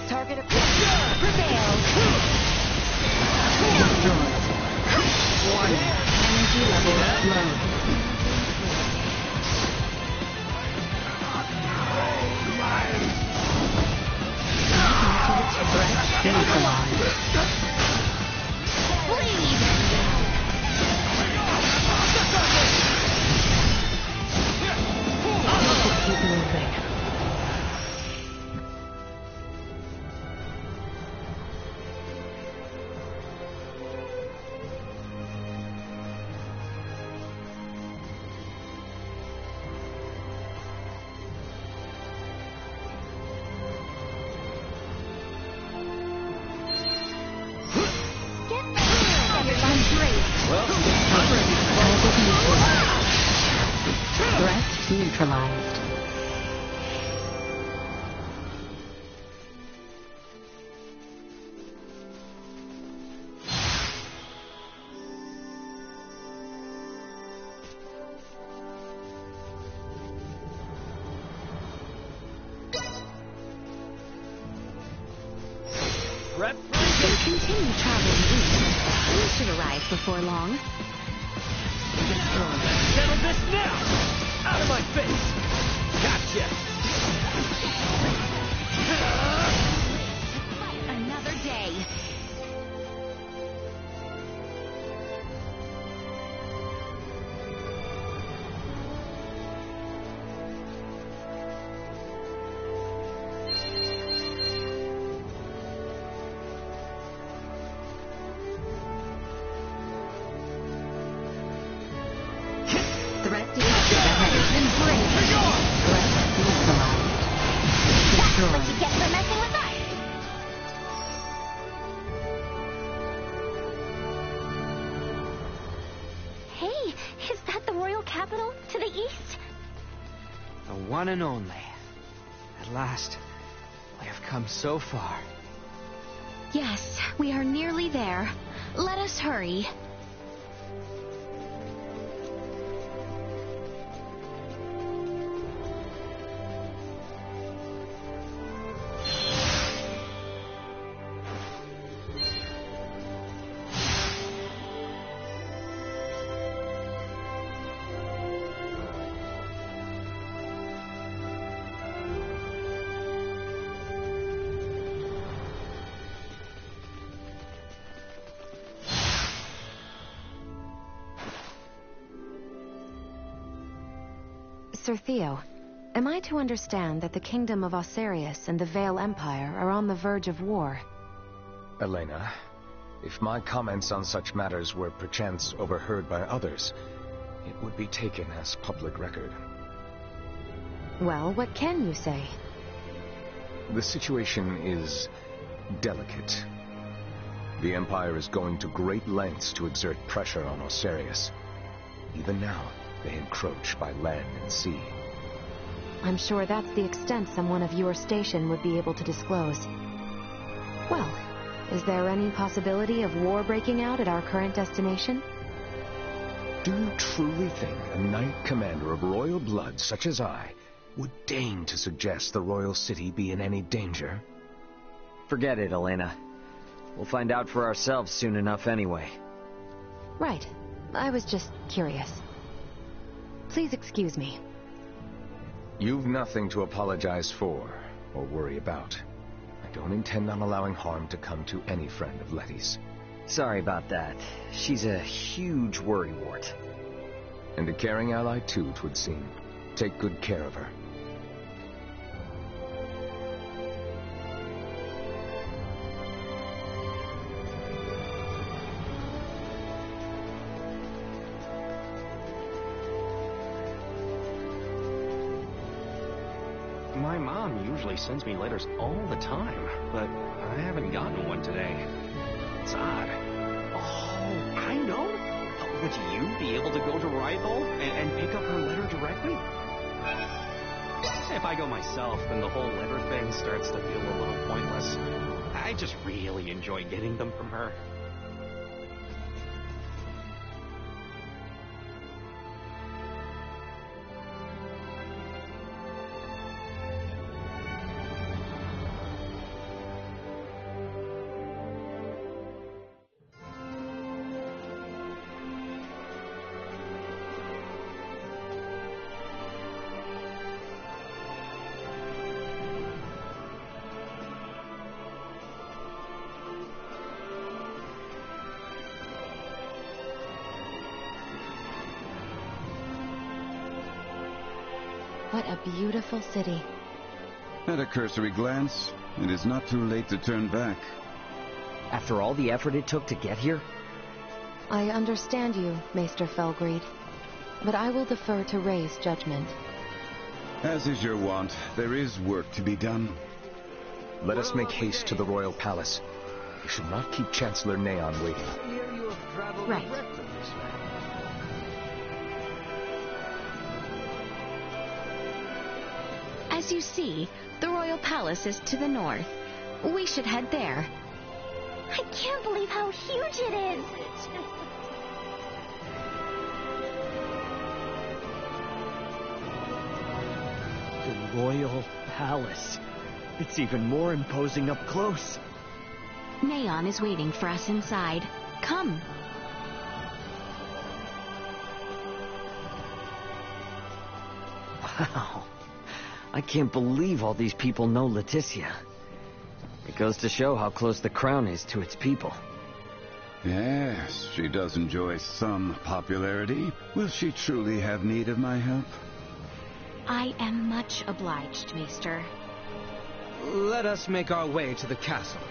Target prevails. Warning. Energy level low. Keep moving. Threat neutralized. Continue traveling east. We should arrive before long. Settle this now! Out of my face! Gotcha! Another day. Threat detected ahead. Embrace. Threat neutralized. That's what you get for messing with us! Hey, is that the royal capital to the east? The one and only. At last, we have come so far. Yes, we are nearly there. Let us hurry. Sir Theo, am I to understand that the Kingdom of Osirius and the Vale Empire are on the verge of war? Elena, if my comments on such matters were perchance overheard by others, it would be taken as public record. Well, what can you say? The situation is delicate. The Empire is going to great lengths to exert pressure on Osirius. Even now, they encroach by land and sea. I'm sure that's the extent someone of your station would be able to disclose. Well, is there any possibility of war breaking out at our current destination? Do you truly think a knight commander of royal blood such as I would deign to suggest the royal city be in any danger? Forget it, Elena. We'll find out for ourselves soon enough anyway. Right. I was just curious. Please excuse me. You've nothing to apologize for, or worry about. I don't intend on allowing harm to come to any friend of Letty's. Sorry about that. She's a huge worrywart. And a caring ally too, 'twould seem. Take good care of her. My mom usually sends me letters all the time, but I haven't gotten one today. That's odd. Oh, I know. Would you be able to go to Rival and pick up her letter directly? If I go myself, then the whole letter thing starts to feel a little pointless. I just really enjoy getting them from her. What a beautiful city. At a cursory glance, it is not too late to turn back. After all the effort it took to get here? I understand you, Maester Felgreed, but I will defer to Ray's judgment. As is your wont, there is work to be done. Let us make haste to the royal palace. We should not keep Chancellor Neon waiting. Right. As you see, the royal palace is to the north. We should head there. I can't believe how huge it is! The royal palace. It's even more imposing up close. Neon is waiting for us inside. Come. Wow. I can't believe all these people know Leticia. It goes to show how close the crown is to its people. Yes, she does enjoy some popularity. Will she truly have need of my help? I am much obliged, Maester. Let us make our way to the castle.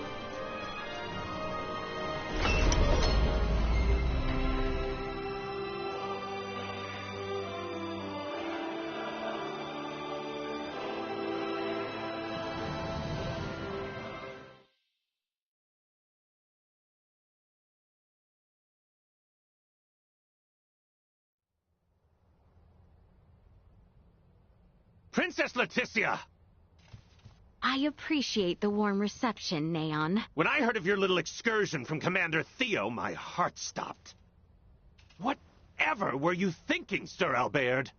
Princess Leticia! I appreciate the warm reception, Neon. When I heard of your little excursion from Commander Theo, my heart stopped. Whatever were you thinking, Sir Albert?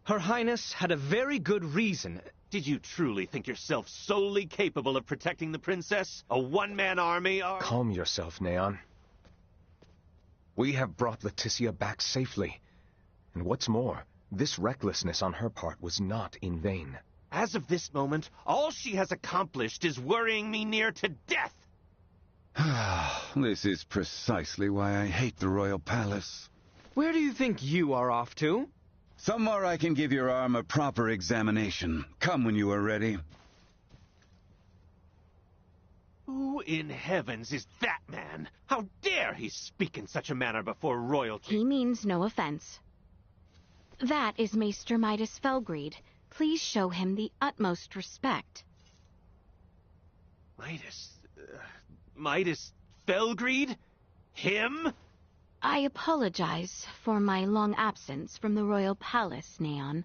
Her Highness had a very good reason. Did you truly think yourself solely capable of protecting the princess? A one-man army or... Calm yourself, Neon. We have brought Leticia back safely. And what's more, this recklessness on her part was not in vain. As of this moment, all she has accomplished is worrying me near to death. This is precisely why I hate the royal palace. Where do you think you are off to? Somewhere I can give your arm a proper examination. Come when you are ready. Who in heavens is that man? How dare he speak in such a manner before royalty? He means no offense. That is Maester Midas Felgreed. Please show him the utmost respect. Midas Felgreed? Him? I apologize for my long absence from the royal palace, Neon.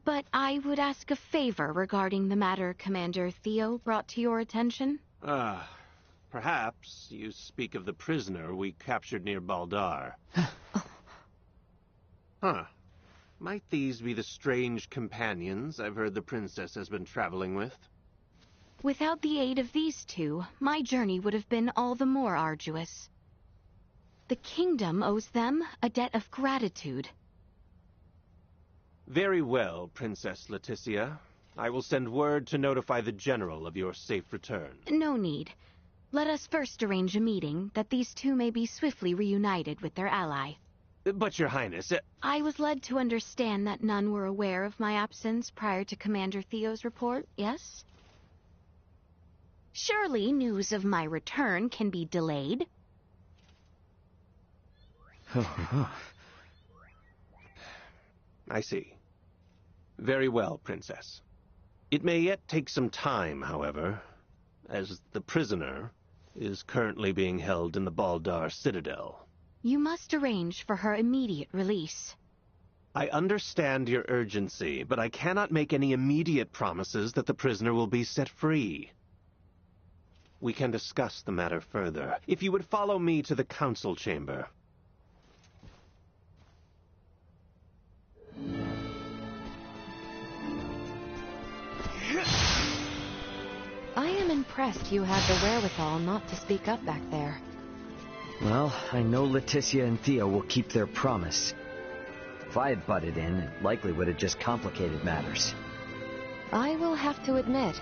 But I would ask a favor regarding the matter Commander Theo brought to your attention. Perhaps you speak of the prisoner we captured near Baldar. Huh. Might these be the strange companions I've heard the princess has been traveling with? Without the aid of these two, my journey would have been all the more arduous. The kingdom owes them a debt of gratitude. Very well, Princess Leticia. I will send word to notify the general of your safe return. No need. Let us first arrange a meeting that these two may be swiftly reunited with their ally. But, Your Highness... I was led to understand that none were aware of my absence prior to Commander Theo's report, yes? Surely news of my return can be delayed. I see. Very well, Princess. It may yet take some time, however. As the prisoner, is currently being held in the Baldar Citadel. You must arrange for her immediate release. I understand your urgency, but I cannot make any immediate promises that the prisoner will be set free. We can discuss the matter further, if you would follow me to the council chamber. I am impressed you had the wherewithal not to speak up back there. Well, I know Leticia and Theo will keep their promise. If I had butted in, it likely would have just complicated matters. I will have to admit,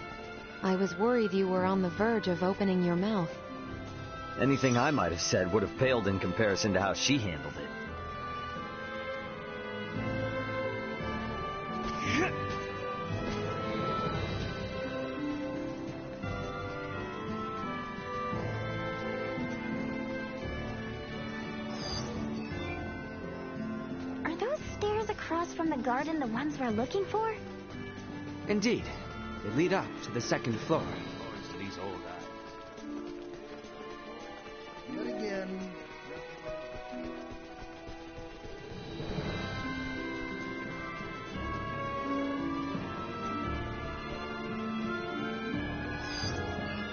I was worried you were on the verge of opening your mouth. Anything I might have said would have paled in comparison to how she handled it. Are those stairs across from the garden the ones we're looking for? Indeed. They lead up to the second floor. Yet again.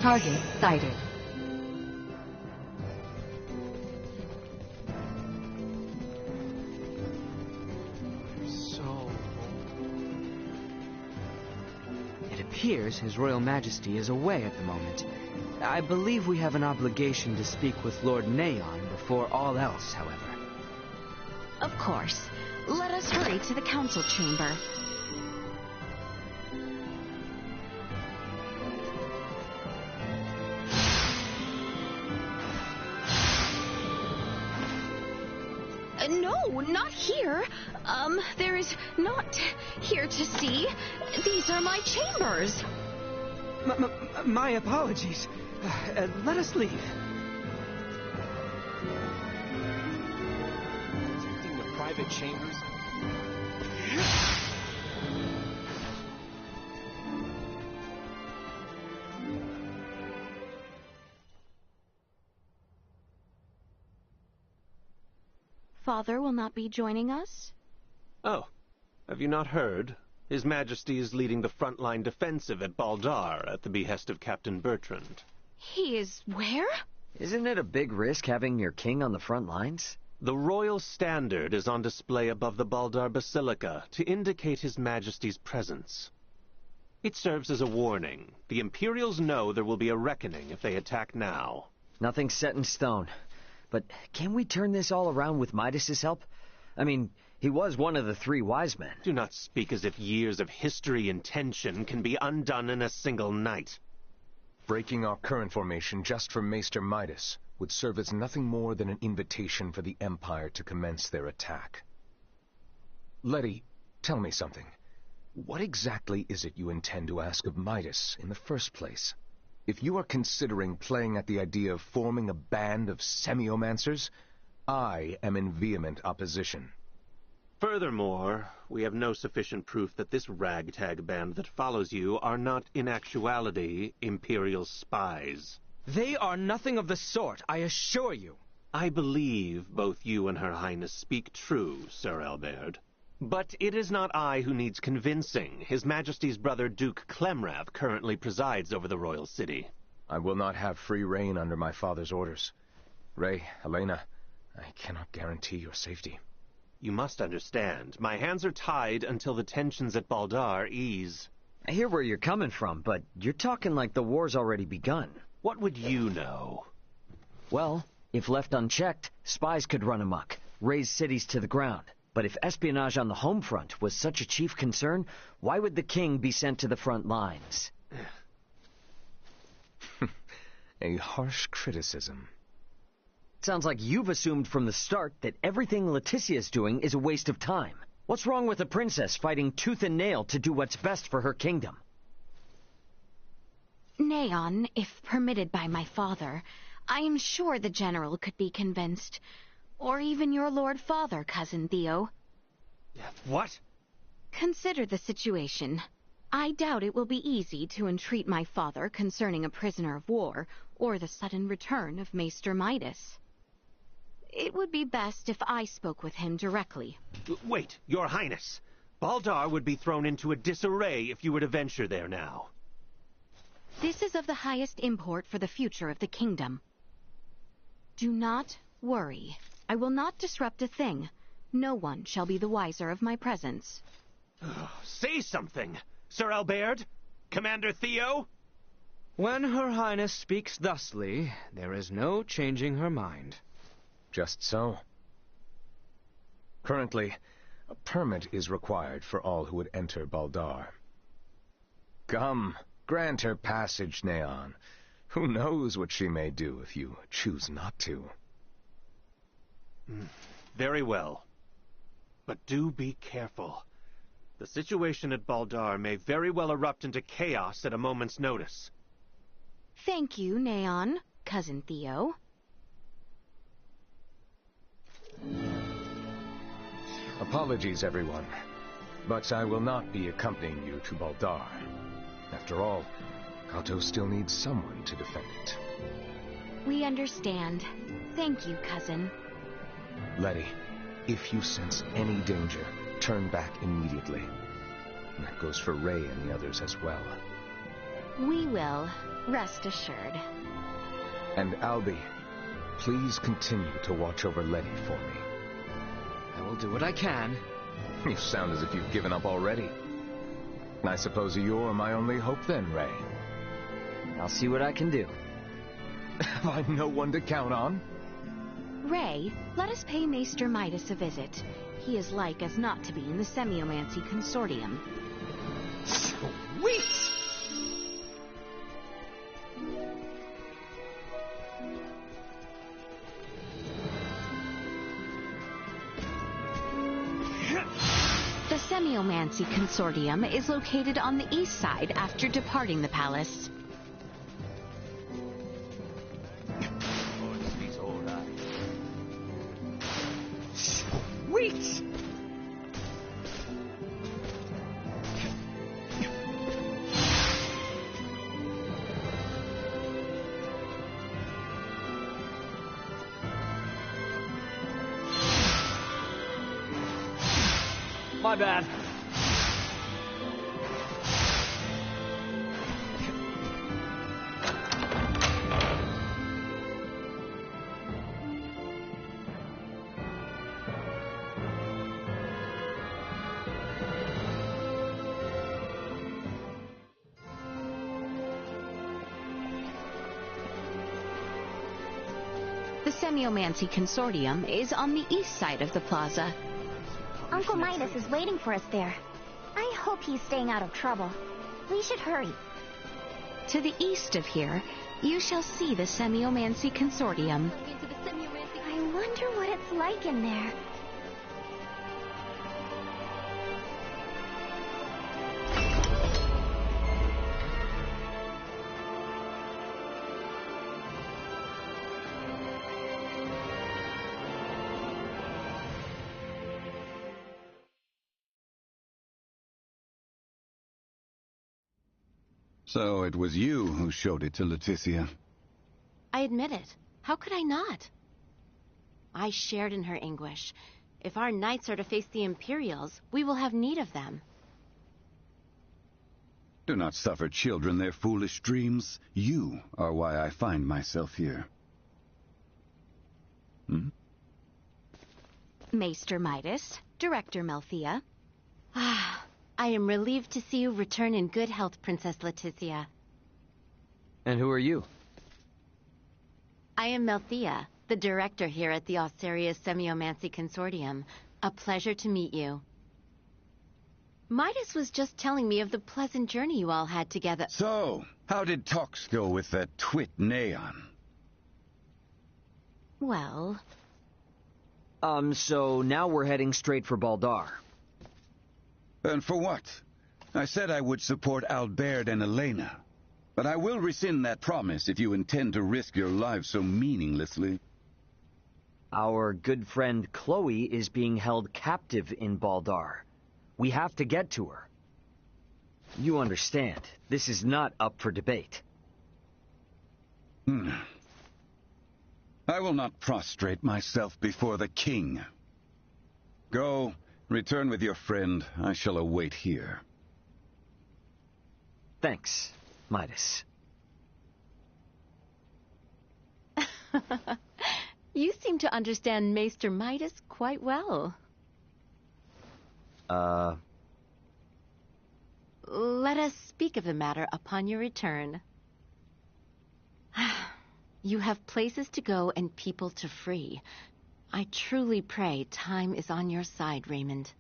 Target sighted. It appears His Royal Majesty is away at the moment. I believe we have an obligation to speak with Lord Neon before all else, however. Of course. Let us hurry to the council chamber. No, not here. There is not here to see. These are my chambers. My apologies. Let us leave. Protecting the private chambers? Father will not be joining us? Oh, have you not heard? His Majesty is leading the frontline defensive at Baldar at the behest of Captain Bertrand. He is where? Isn't it a big risk having your king on the front lines? The royal standard is on display above the Baldar Basilica to indicate His Majesty's presence. It serves as a warning. The Imperials know there will be a reckoning if they attack now. Nothing's set in stone. But can we turn this all around with Midas's help? I mean, he was one of the three wise men. Do not speak as if years of history and tension can be undone in a single night. Breaking our current formation just for Maester Midas would serve as nothing more than an invitation for the Empire to commence their attack. Letty, tell me something. What exactly is it you intend to ask of Midas in the first place? If you are considering playing at the idea of forming a band of semiomancers, I am in vehement opposition. Furthermore, we have no sufficient proof that this ragtag band that follows you are not in actuality Imperial spies. They are nothing of the sort, I assure you. I believe both you and Her Highness speak true, Sir Albert. But it is not I who needs convincing. His Majesty's brother Duke Clemrath currently presides over the royal city. I will not have free rein under my father's orders. Ray, Helena, I cannot guarantee your safety. You must understand, my hands are tied until the tensions at Baldar ease. I hear where you're coming from, but you're talking like the war's already begun. What would you know? Well, if left unchecked, spies could run amok, raze cities to the ground. But if espionage on the home front was such a chief concern, why would the king be sent to the front lines? A harsh criticism. Sounds like you've assumed from the start that everything Leticia's doing is a waste of time. What's wrong with a princess fighting tooth and nail to do what's best for her kingdom? Neon, if permitted by my father, I am sure the general could be convinced. Or even your Lord Father, Cousin Theo. What? Consider the situation. I doubt it will be easy to entreat my father concerning a prisoner of war, or the sudden return of Maester Midas. It would be best if I spoke with him directly. Wait, Your Highness! Baldar would be thrown into a disarray if you were to venture there now. This is of the highest import for the future of the kingdom. Do not worry. I will not disrupt a thing. No one shall be the wiser of my presence. Say something! Sir Albert? Commander Theo? When Her Highness speaks thusly, there is no changing her mind. Just so. Currently, a permit is required for all who would enter Baldar. Come, grant her passage, Neon. Who knows what she may do if you choose not to. Very well. But do be careful. The situation at Baldar may very well erupt into chaos at a moment's notice. Thank you, Neon, Cousin Theo. Apologies, everyone, but I will not be accompanying you to Baldar. After all, Kato still needs someone to defend it. We understand. Thank you, Cousin. Letty, if you sense any danger, turn back immediately. And that goes for Ray and the others as well. We will, rest assured. And Albie, please continue to watch over Letty for me. I will do what I can. You sound as if you've given up already. I suppose you're my only hope then, Ray. I'll see what I can do. Have I no one to count on? Ray, let us pay Maester Midas a visit. He is like as not to be in the Semiomancy Consortium. Sweet! The Semiomancy Consortium is located on the east side after departing the palace. Sweet! My bad. The Semiomancy Consortium is on the east side of the plaza. Uncle Midas is waiting for us there. I hope he's staying out of trouble. We should hurry. To the east of here, you shall see the Semiomancy Consortium. I wonder what it's like in there. So it was you who showed it to Leticia. I admit it. How could I not? I shared in her anguish. If our knights are to face the Imperials, we will have need of them. Do not suffer children their foolish dreams. You are why I find myself here. Maester Midas, Director Melthea. Ah, I am relieved to see you return in good health, Princess Leticia. And who are you? I am Melthea, the director here at the Osarius Semiomancy Consortium. A pleasure to meet you. Midas was just telling me of the pleasant journey you all had together. So, how did talks go with that twit Neon? Well... So now we're heading straight for Baldar. And for what? I said I would support Albert and Elena. But I will rescind that promise if you intend to risk your lives so meaninglessly. Our good friend Chloe is being held captive in Baldar. We have to get to her. You understand, this is not up for debate. I will not prostrate myself before the king. Go, return with your friend. I shall await here. Thanks, Midas. You seem to understand Maester Midas quite well. Let us speak of the matter upon your return. You have places to go and people to free. I truly pray time is on your side, Raymond.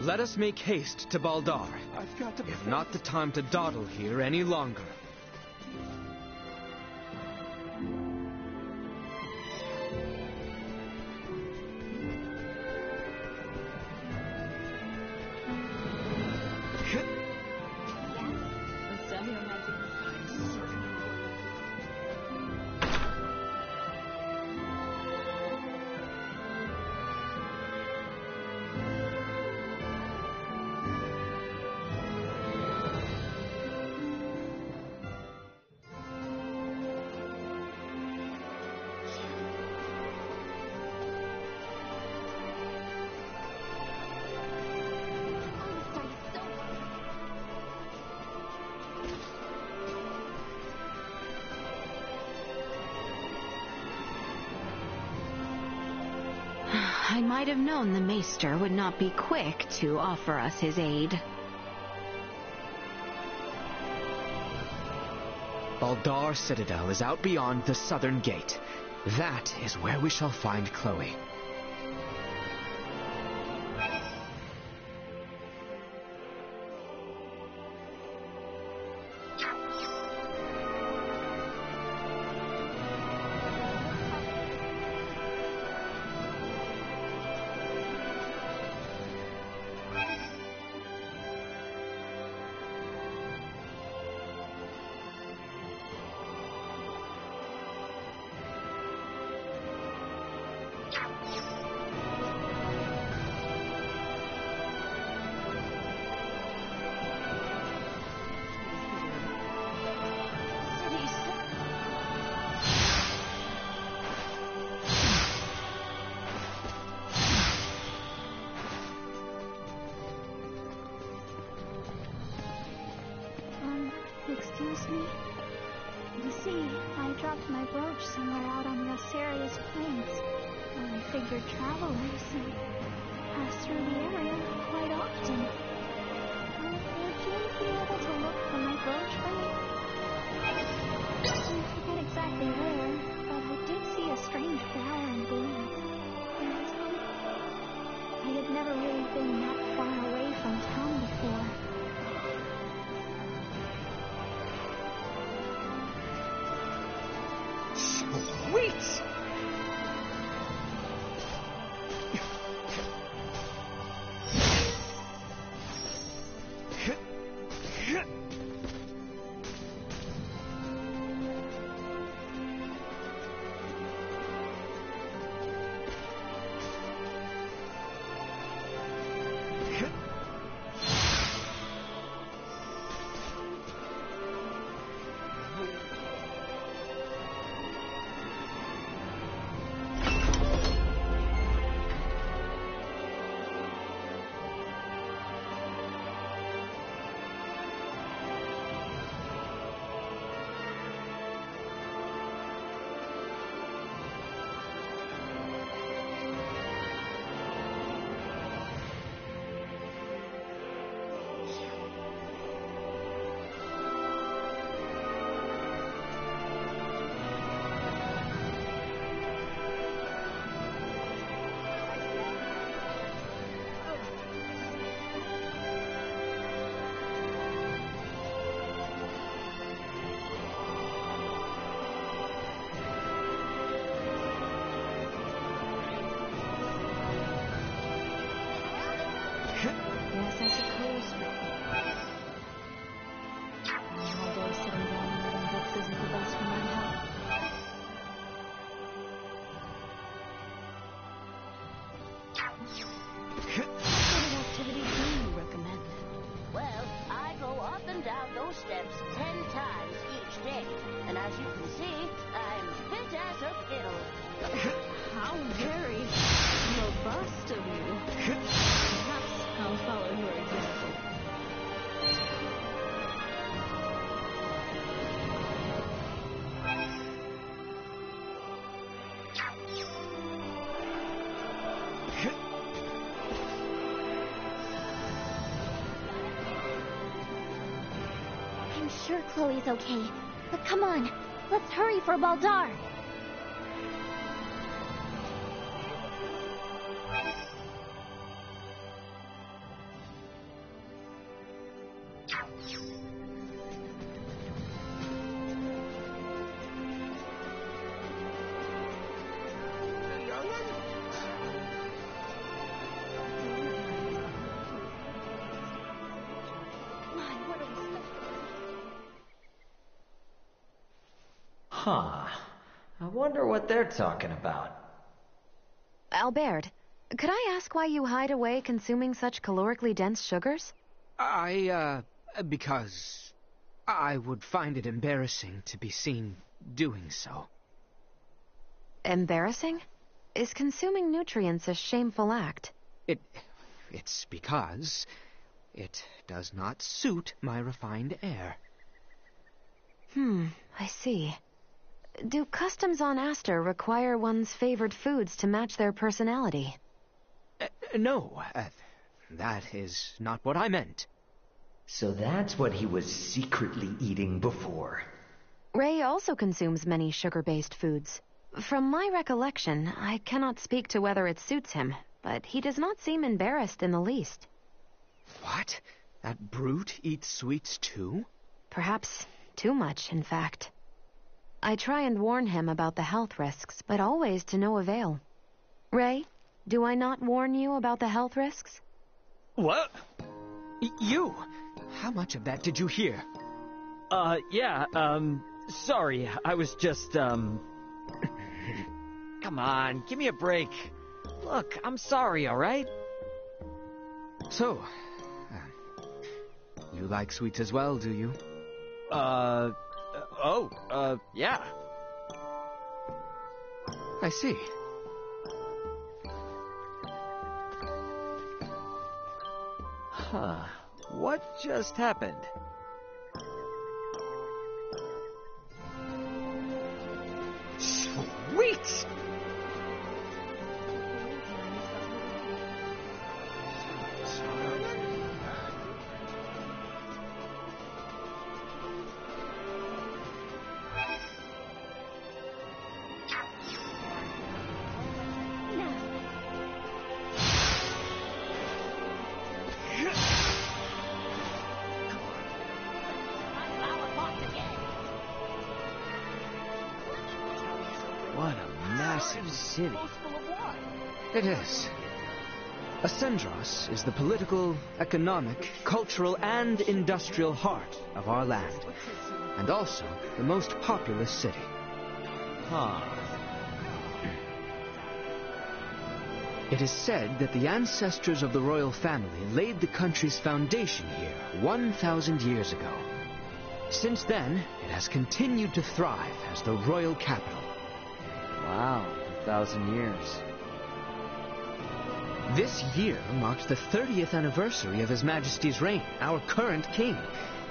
Let us make haste to Baldar. If not the time to dawdle here any longer. I might have known the Maester would not be quick to offer us his aid. Baldar Citadel is out beyond the southern gate. That is where we shall find Chloe. Excuse me? You see, I dropped my brooch somewhere out on the Osarius plains. I figured travelers pass through the area quite often. Would you be able to look for my brooch for me? I forget exactly where, but I did see a strange flower in bloom. I had never really been that far away from town before. Sweet! I'm sure Chloe's okay. But come on, let's hurry for Baldar. Huh. I wonder what they're talking about. Albert, could I ask why you hide away consuming such calorically dense sugars? Because I would find it embarrassing to be seen doing so. Embarrassing? Is consuming nutrients a shameful act? It's because it does not suit my refined air. I see. Do customs on Aster require one's favored foods to match their personality? No, that is not what I meant. So that's what he was secretly eating before. Ray also consumes many sugar-based foods. From my recollection, I cannot speak to whether it suits him, but he does not seem embarrassed in the least. What? That brute eats sweets too? Perhaps too much, in fact. I try and warn him about the health risks, but always to no avail. Ray, do I not warn you about the health risks? What? You? How much of that did you hear? Sorry, I was just, Come on, give me a break. Look, I'm sorry, alright? So, you like sweets as well, do you? Yeah. I see. Huh. What just happened? Sweet! What a massive city. It is. Ascendros is the political, economic, cultural, and industrial heart of our land, and also the most populous city. Huh. It is said that the ancestors of the royal family laid the country's foundation here 1,000 years ago. Since then, it has continued to thrive as the royal capital. Wow, 1,000 years. This year marks the 30th anniversary of His Majesty's reign, our current king.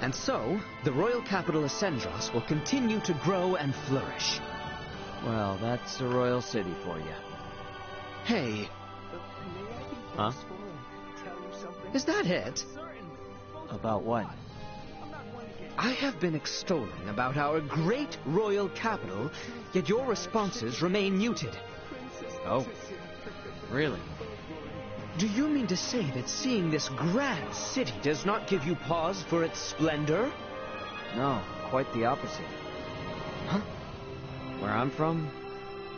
And so, the royal capital Ascendros will continue to grow and flourish. Well, that's a royal city for you. Hey. Huh? Is that it? About what? I have been extolling about our great royal capital, yet your responses remain muted. Oh, really? Do you mean to say that seeing this grand city does not give you pause for its splendor? No, quite the opposite. Huh? Where I'm from,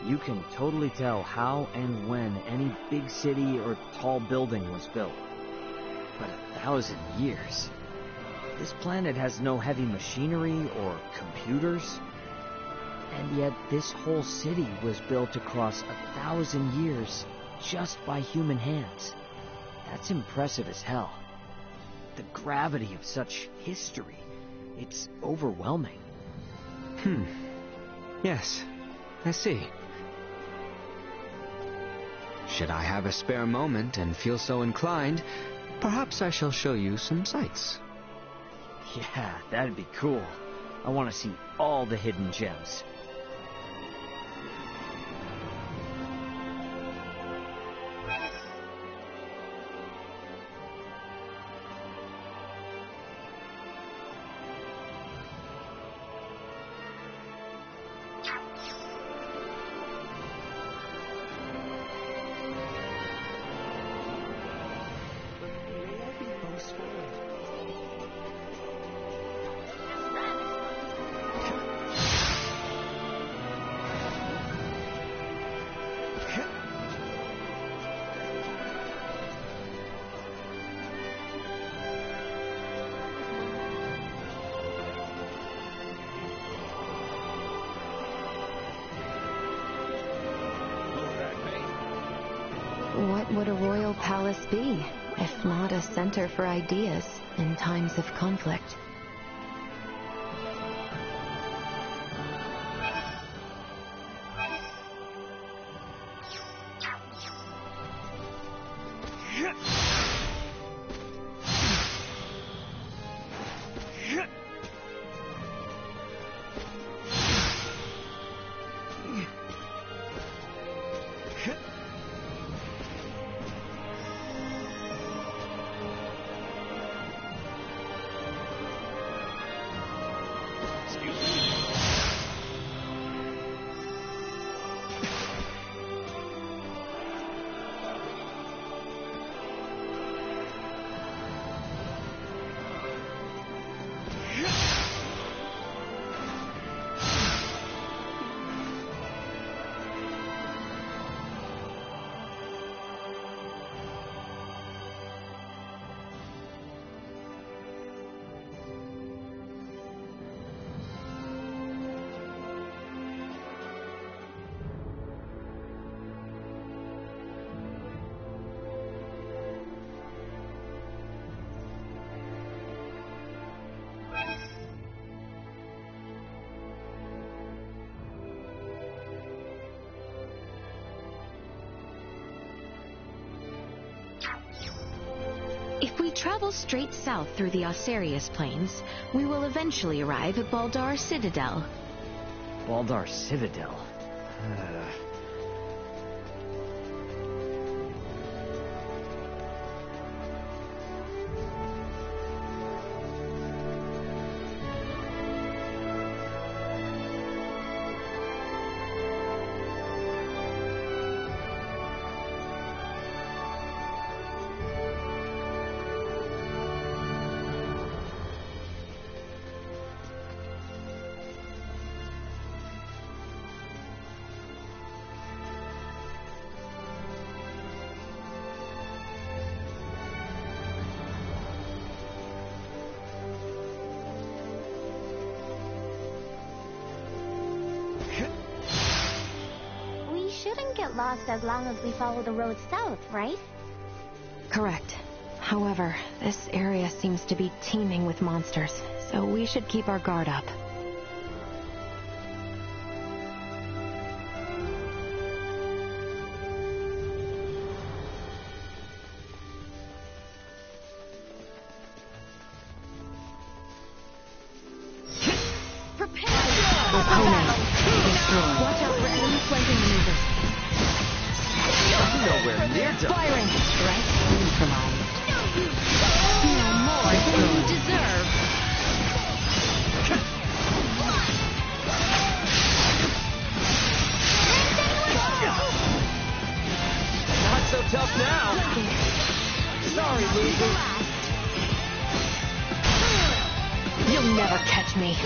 you can totally tell how and when any big city or tall building was built. But 1,000 years? This planet has no heavy machinery or computers. And yet this whole city was built across 1,000 years just by human hands. That's impressive as hell. The gravity of such history, it's overwhelming. Yes, I see. Should I have a spare moment and feel so inclined, perhaps I shall show you some sights. Yeah, that'd be cool. I want to see all the hidden gems. would a royal palace be, if not a center for ideas in times of conflict? If we travel straight south through the Osarius Plains, we will eventually arrive at Baldar Citadel. Baldar Citadel? Lost as long as we follow the road south, right? Correct. However, this area seems to be teeming with monsters, so we should keep our guard up. Prepare! Opponent Destroyed. Watch out for enemy flanking maneuvers. Nowhere near done. Firing! Strike neutralized. No more than you deserve. Not so tough now. Sorry, loser. You'll never catch me.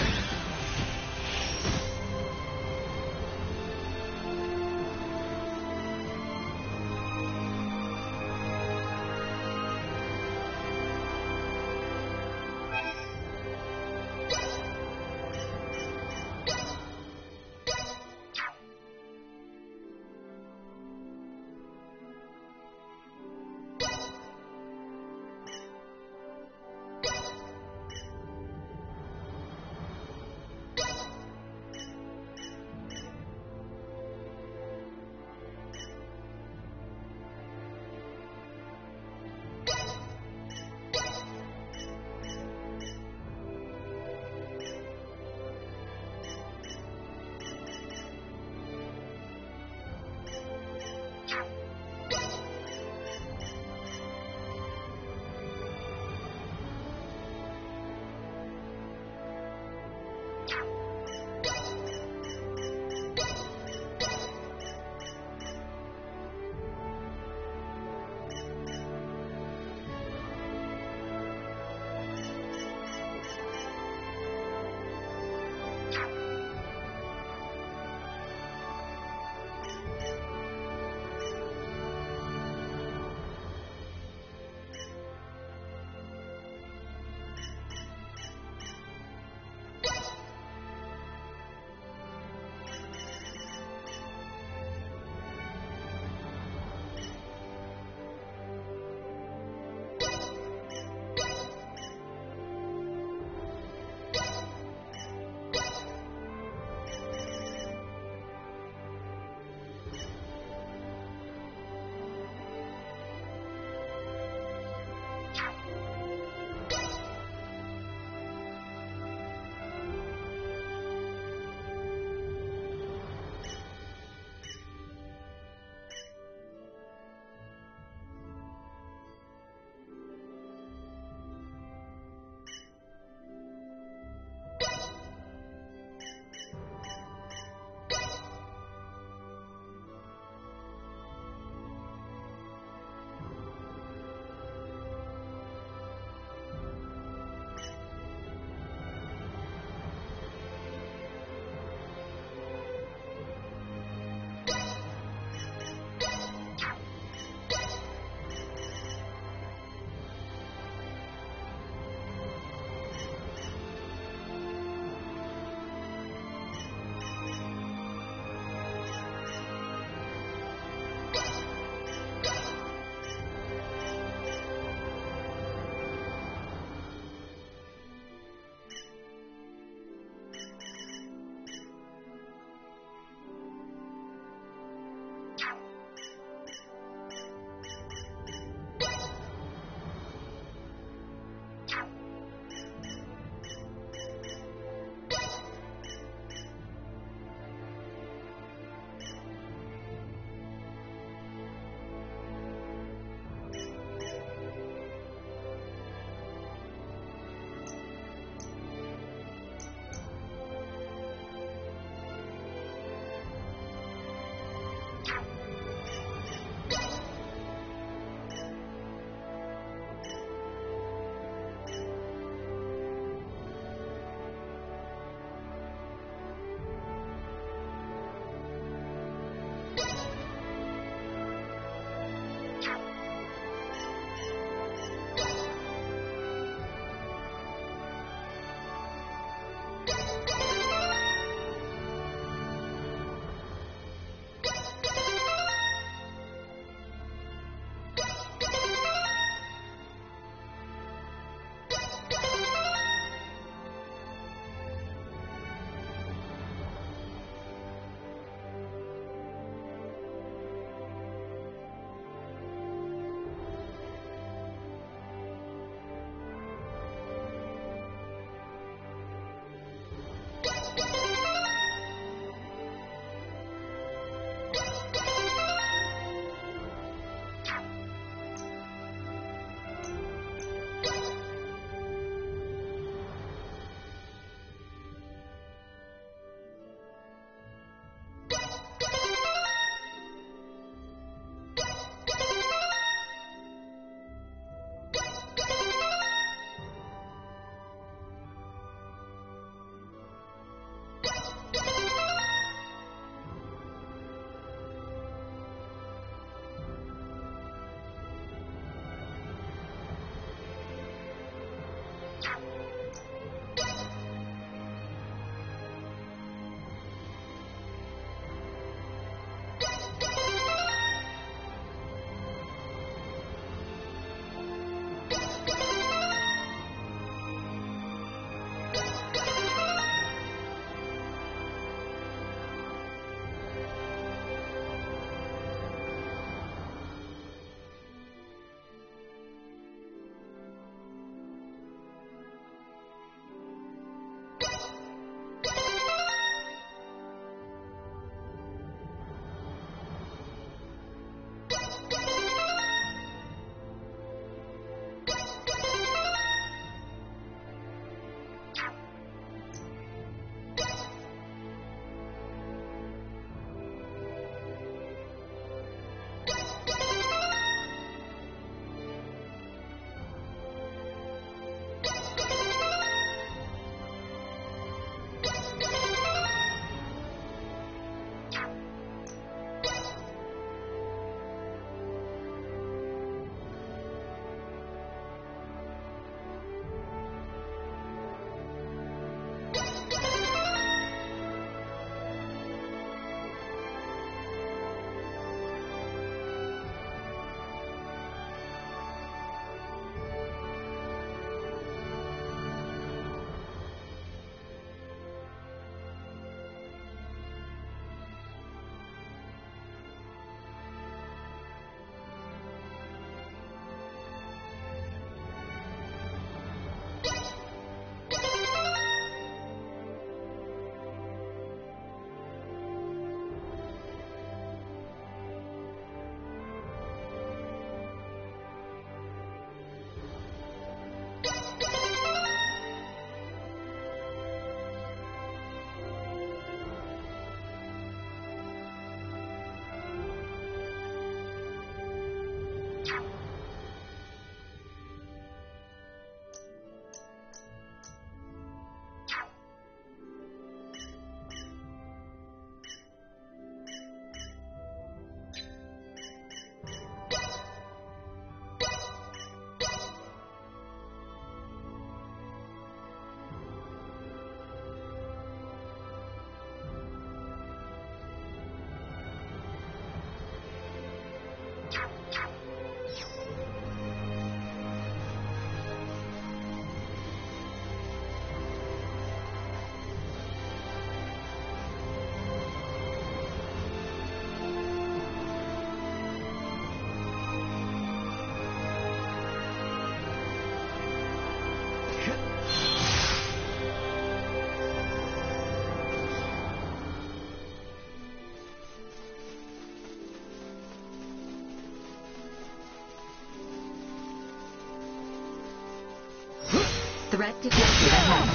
Threat detected ahead.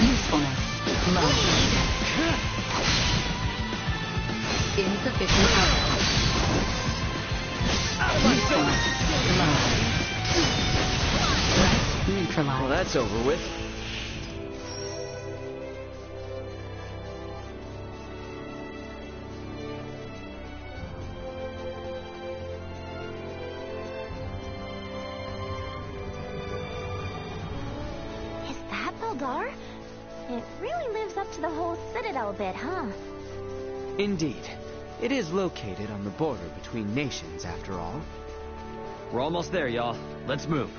Usefulness. Low. Insufficient power. Usefulness. Low. Threat neutralized. Well, that's over with. Is that Baldar? It really lives up to the whole Citadel bit, huh? Indeed. It is located on the border between nations, after all. We're almost there, y'all. Let's move.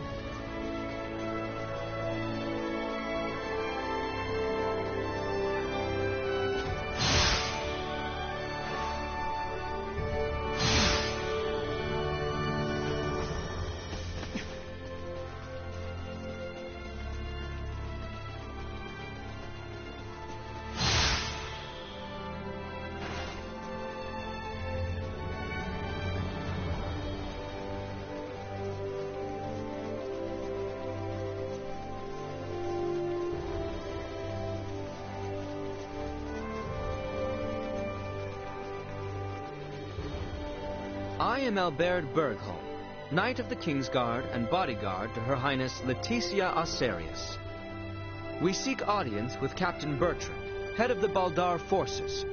I am Albert Bergholm, Knight of the King's Guard and bodyguard to Her Highness Leticia Osarius. We seek audience with Captain Bertrand, head of the Baldar forces.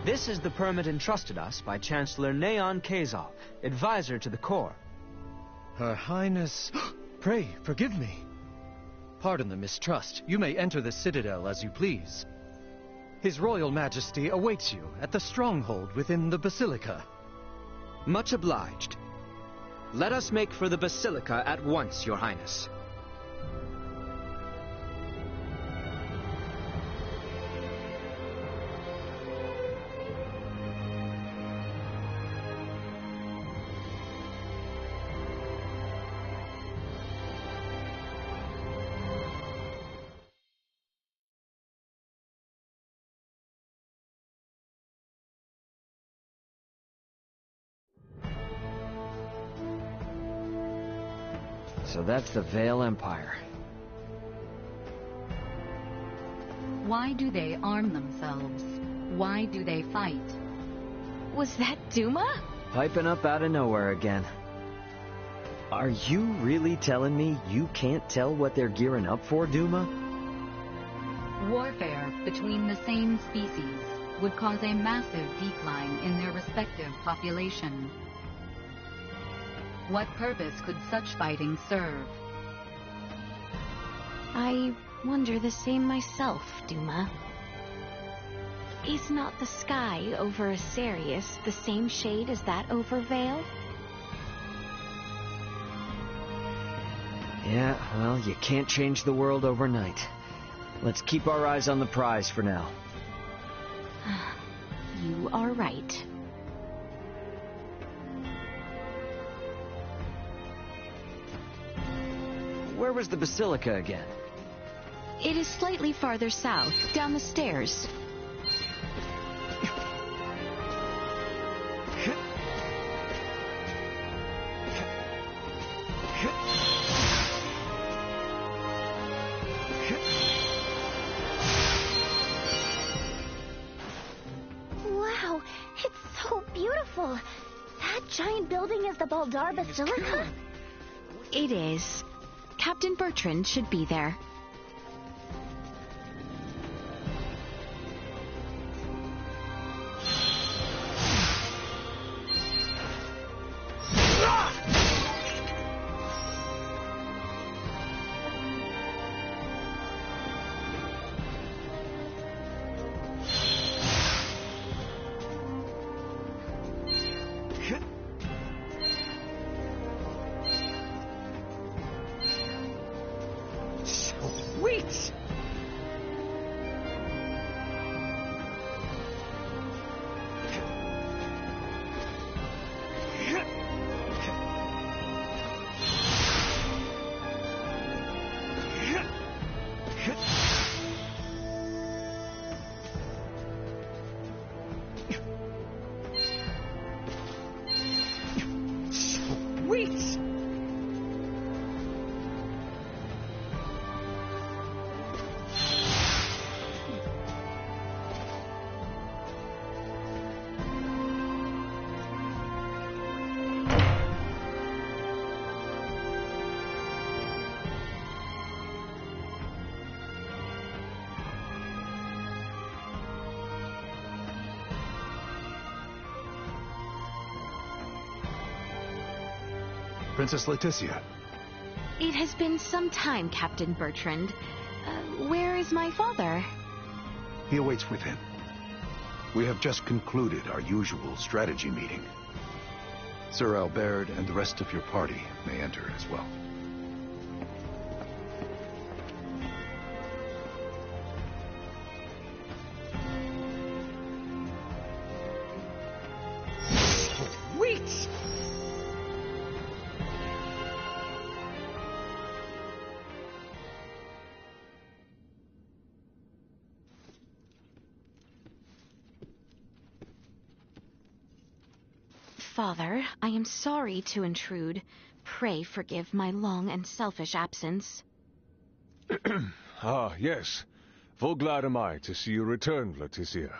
This is the permit entrusted us by Chancellor Neon Kazal, advisor to the Corps. Her Highness... Pray, forgive me. Pardon the mistrust. You may enter the Citadel as you please. His Royal Majesty awaits you at the stronghold within the Basilica. Much obliged. Let us make for the Basilica at once, Your Highness. So that's the Vale Empire. Why do they arm themselves? Why do they fight? Was that Duma? Piping up out of nowhere again. Are you really telling me you can't tell what they're gearing up for, Duma? Warfare between the same species would cause a massive decline in their respective population. What purpose could such fighting serve? I wonder the same myself, Duma. Is not the sky over Asarius the same shade as that over Vale? Yeah, well, you can't change the world overnight. Let's keep our eyes on the prize for now. You are right. Where was the Basilica again? It is slightly farther south, down the stairs. Wow, it's so beautiful. That giant building is the Baldar Basilica? It is. Captain Bertrand should be there. Princess Leticia. It has been some time, Captain Bertrand. Where is my father? He awaits within. We have just concluded our usual strategy meeting. Sir Albert and the rest of your party may enter as well. Wait! Father, I am sorry to intrude. Pray forgive my long and selfish absence. Ah, yes. Full glad am I to see you return, Leticia.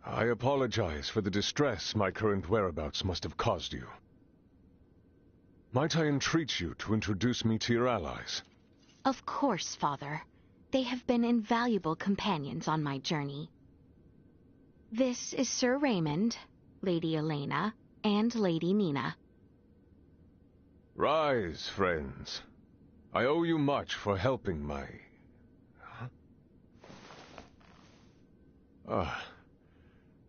I apologize for the distress my current whereabouts must have caused you. Might I entreat you to introduce me to your allies? Of course, Father. They have been invaluable companions on my journey. This is Sir Raymond, Lady Elena, and Lady Nina. Rise, friends. I owe you much for helping my...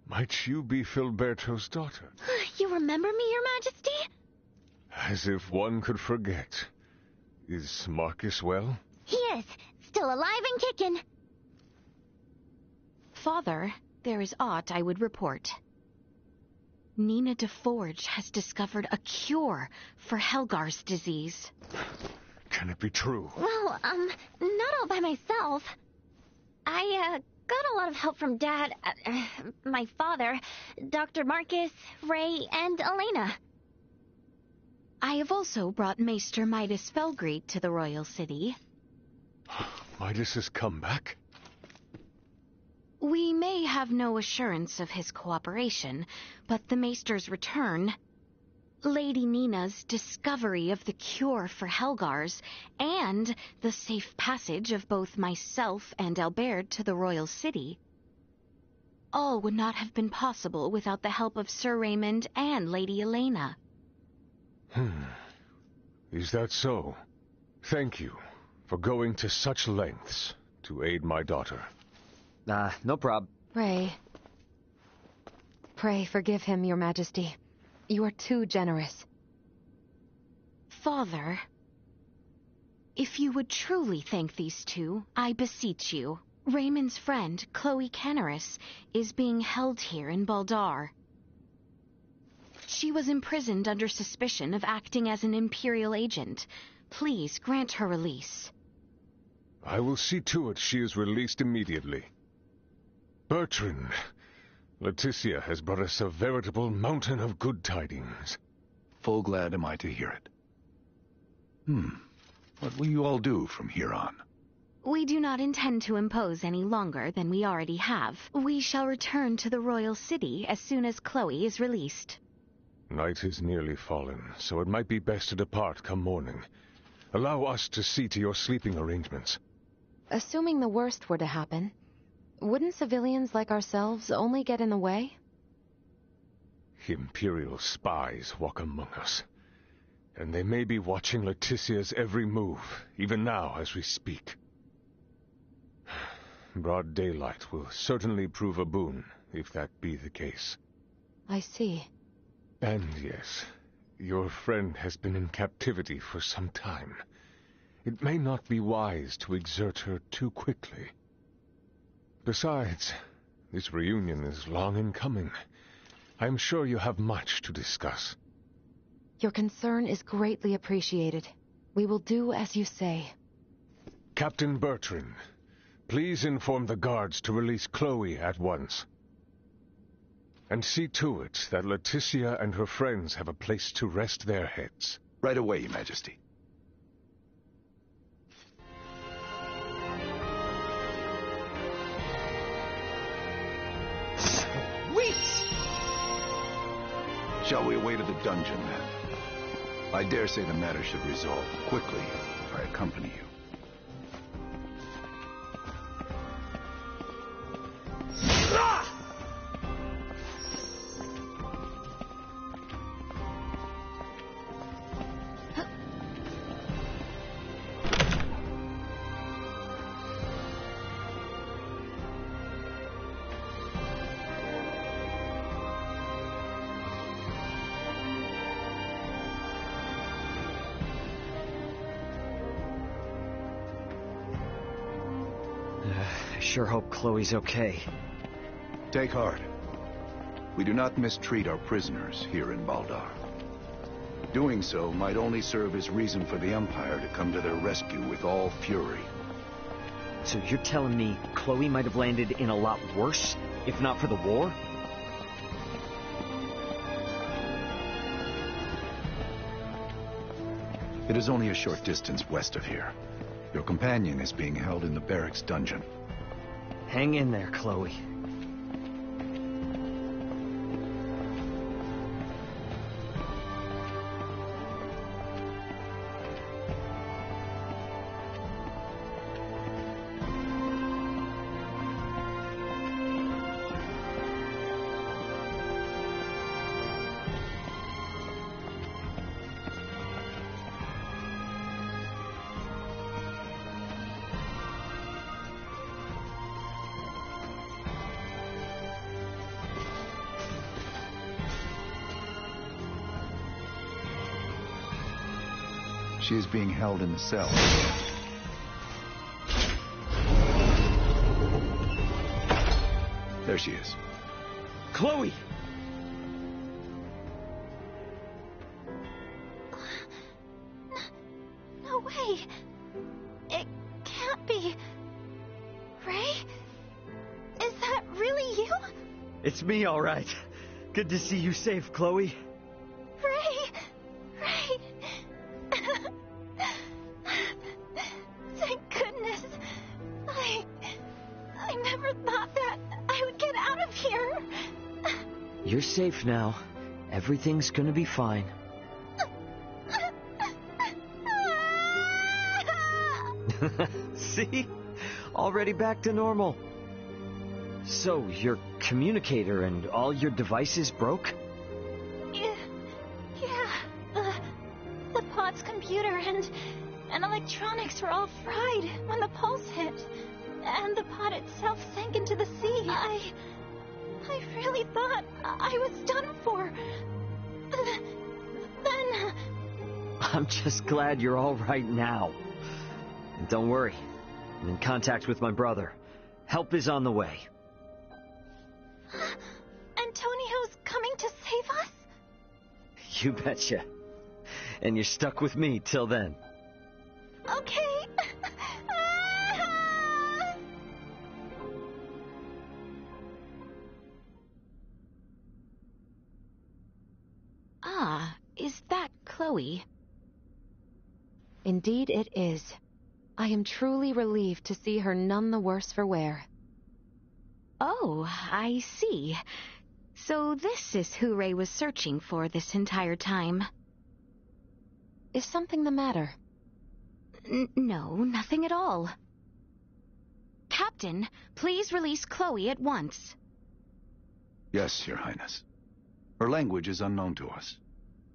might you be Filberto's daughter? You remember me, Your Majesty? As if one could forget. Is Marcus well? He is. Still alive and kicking. Father, there is aught I would report. Nina de Forge has discovered a cure for Helgar's disease. Can it be true? Well, not all by myself. I, got a lot of help from Dad, my father, Dr. Marcus, Ray, and Elena. I have also brought Maester Midas Felgreed to the royal city. Midas has come back? We may have no assurance of his cooperation, but the Maester's return, Lady Nina's discovery of the cure for Helgar's, and the safe passage of both myself and Albert to the royal city, all would not have been possible without the help of Sir Raymond and Lady Elena. Is that so? Thank you for going to such lengths to aid my daughter. No prob. Pray forgive him, Your Majesty. You are too generous. Father, if you would truly thank these two, I beseech you. Raymond's friend, Chloe Canaris, is being held here in Baldar. She was imprisoned under suspicion of acting as an Imperial agent. Please grant her release. I will see to it she is released immediately. Bertrand, Leticia has brought us a veritable mountain of good tidings. Full glad am I to hear it. What will you all do from here on? We do not intend to impose any longer than we already have. We shall return to the royal city as soon as Chloe is released. Night is nearly fallen, so it might be best to depart come morning. Allow us to see to your sleeping arrangements. Assuming the worst were to happen, wouldn't civilians like ourselves only get in the way? Imperial spies walk among us, and they may be watching Leticia's every move, even now as we speak. Broad daylight will certainly prove a boon, if that be the case. I see. And yes, your friend has been in captivity for some time. It may not be wise to exert her too quickly. Besides, this reunion is long in coming. I am sure you have much to discuss. Your concern is greatly appreciated. We will do as you say. Captain Bertrand, please inform the guards to release Chloe at once. And see to it that Leticia and her friends have a place to rest their heads. Right away, Your Majesty. Wait! Shall we away to the dungeon, then? I dare say the matter should resolve quickly if I accompany you. I sure hope Chloe's okay. Take heart. We do not mistreat our prisoners here in Baldar. Doing so might only serve as reason for the Empire to come to their rescue with all fury. So you're telling me Chloe might have landed in a lot worse, if not for the war? It is only a short distance west of here. Your companion is being held in the barracks dungeon. Hang in there, Chloe. She is being held in the cell. There she is. Chloe! No way. It can't be. Ray? Is that really you? It's me, all right. Good to see you safe, Chloe. Ray! Ray! Thank goodness. I never thought that I would get out of here. You're safe now. Everything's gonna be fine. See? Already back to normal. So, your communicator and all your devices broke? Yeah. The pod's computer and electronics were all fried when the pulse hit. And the pod itself sank into the sea. I really thought I was done for. Then... I'm just glad you're all right now. And don't worry, I'm in contact with my brother. Help is on the way. Antonio's coming to save us? You betcha. And you're stuck with me till then. Okay. Ah, is that Chloe? Indeed it is. I am truly relieved to see her none the worse for wear. Oh, I see. So this is who Ray was searching for this entire time. Is something the matter? No, nothing at all. Captain, please release Chloe at once. Yes, Your Highness. Her language is unknown to us,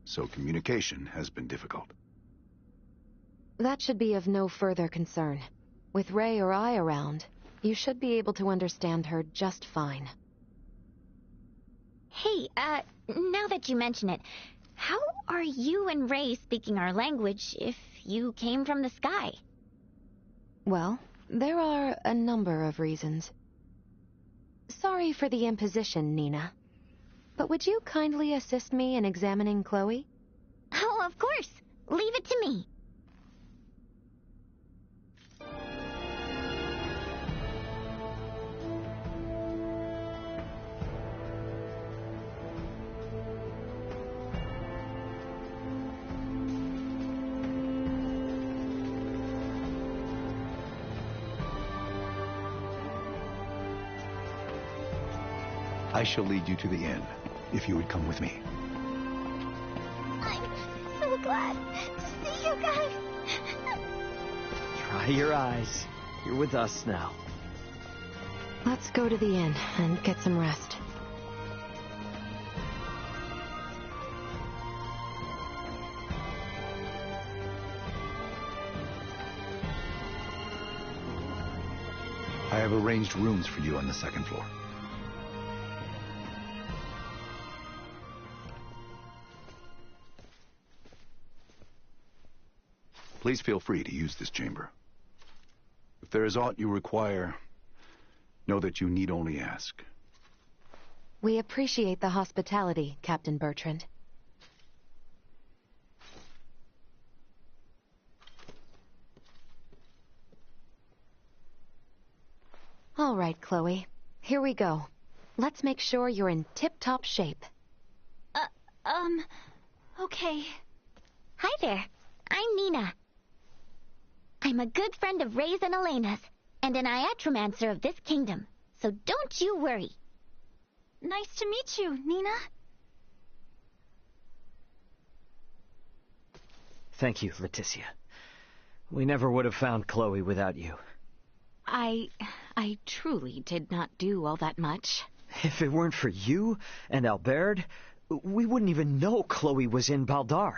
so communication has been difficult. That should be of no further concern. With Ray or I around, you should be able to understand her just fine. Hey, now that you mention it, how are you and Ray speaking our language if you came from the sky? Well, there are a number of reasons. Sorry for the imposition, Nina. But would you kindly assist me in examining Chloe? Oh, of course. Leave it to me. I shall lead you to the inn, if you would come with me. I'm so glad to see you guys. Dry your eyes. You're with us now. Let's go to the inn and get some rest. I have arranged rooms for you on the second floor. Please feel free to use this chamber. If there is aught you require, Know that you need only ask. We appreciate the hospitality, Captain Bertrand. All right, Chloe. Here we go. Let's make sure you're in tip-top shape. Okay. Hi there. I'm Nina. I'm a good friend of Ray's and Elena's, and an iatromancer of this kingdom, so don't you worry. Nice to meet you, Nina. Thank you, Leticia. We never would have found Chloe without you. I truly did not do all that much. If it weren't for you and Albert, we wouldn't even know Chloe was in Baldar.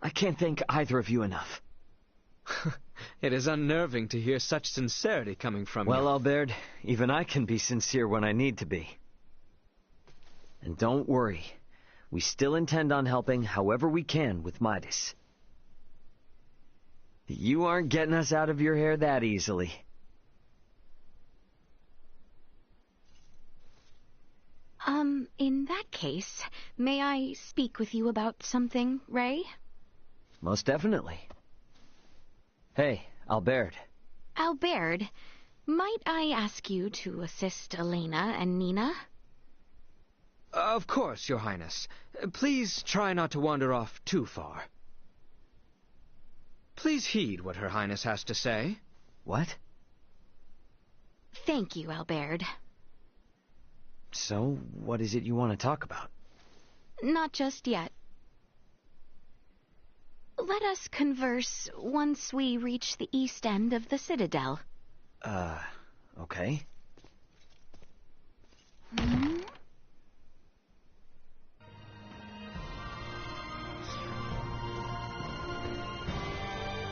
I can't thank either of you enough. It is unnerving to hear such sincerity coming from you. Well, Albert, even I can be sincere when I need to be. And don't worry, we still intend on helping however we can with Midas. You aren't getting us out of your hair that easily. In that case, may I speak with you about something, Ray? Most definitely. Hey, Albert. Albert, might I ask you to assist Elena and Nina? Of course, Your Highness. Please try not to wander off too far. Please heed what Her Highness has to say. What? Thank you, Albert. So, what is it you want to talk about? Not just yet. Let us converse once we reach the east end of the Citadel. Okay.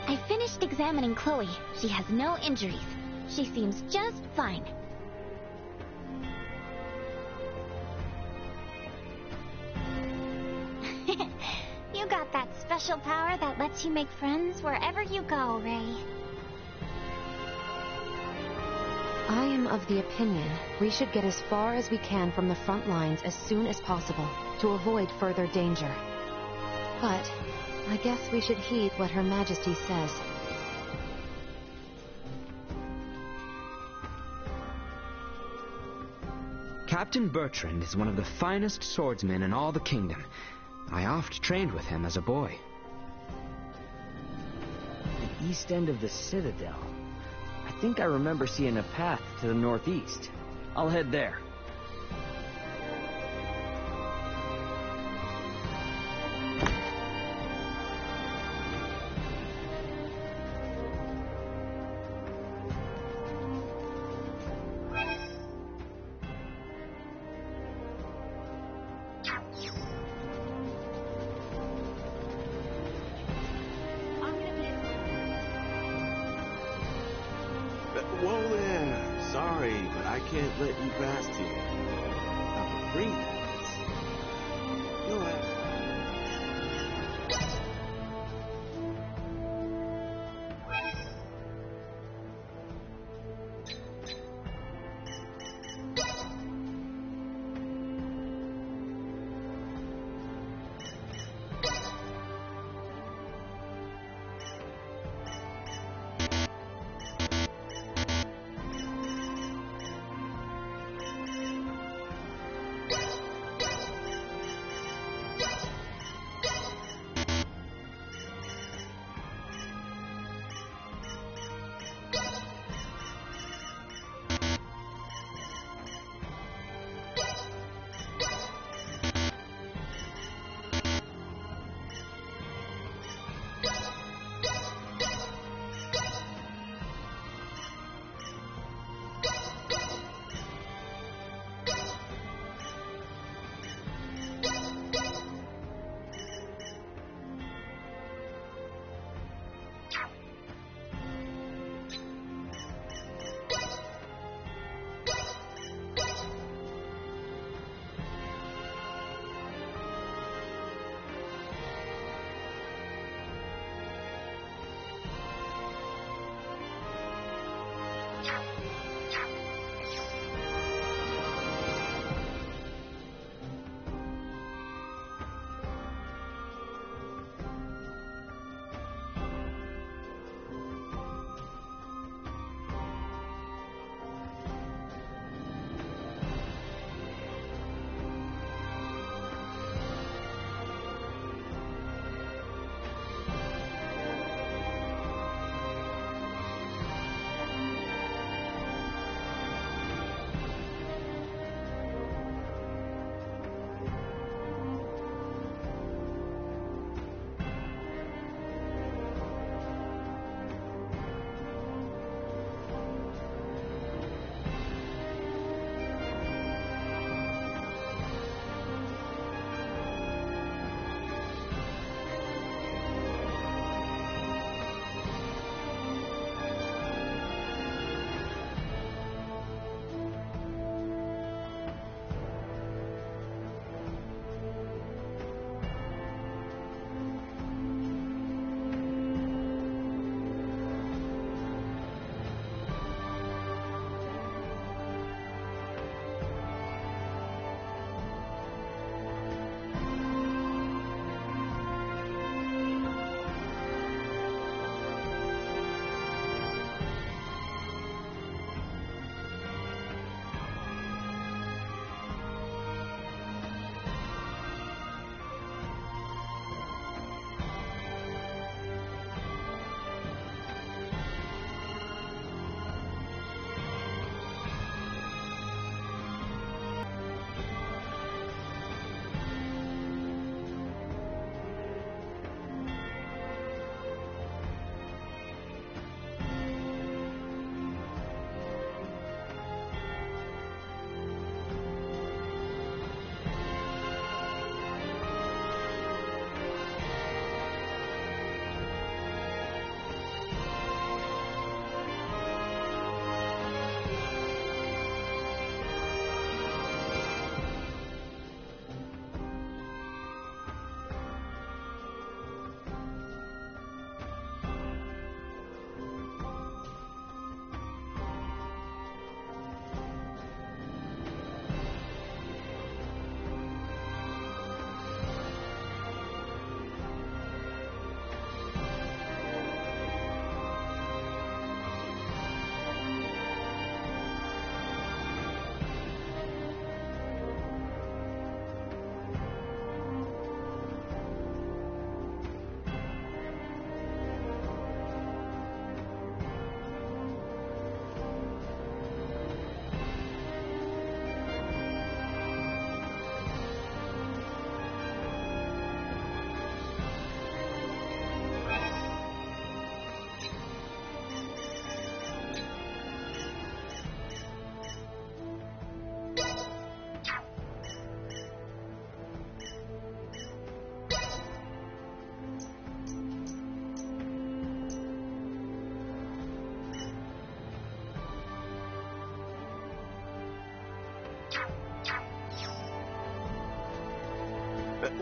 I finished examining Chloe. She has no injuries. She seems just fine. You got that special power that lets you make friends wherever you go, Ray. I am of the opinion we should get as far as we can from the front lines as soon as possible to avoid further danger. But I guess we should heed what Her Majesty says. Captain Bertrand is one of the finest swordsmen in all the kingdom. I oft trained with him as a boy. The east end of the Citadel. I think I remember seeing a path to the northeast. I'll head there. Whoa there. Sorry, but I can't let you past here. I'm free. Go ahead.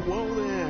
Whoa there.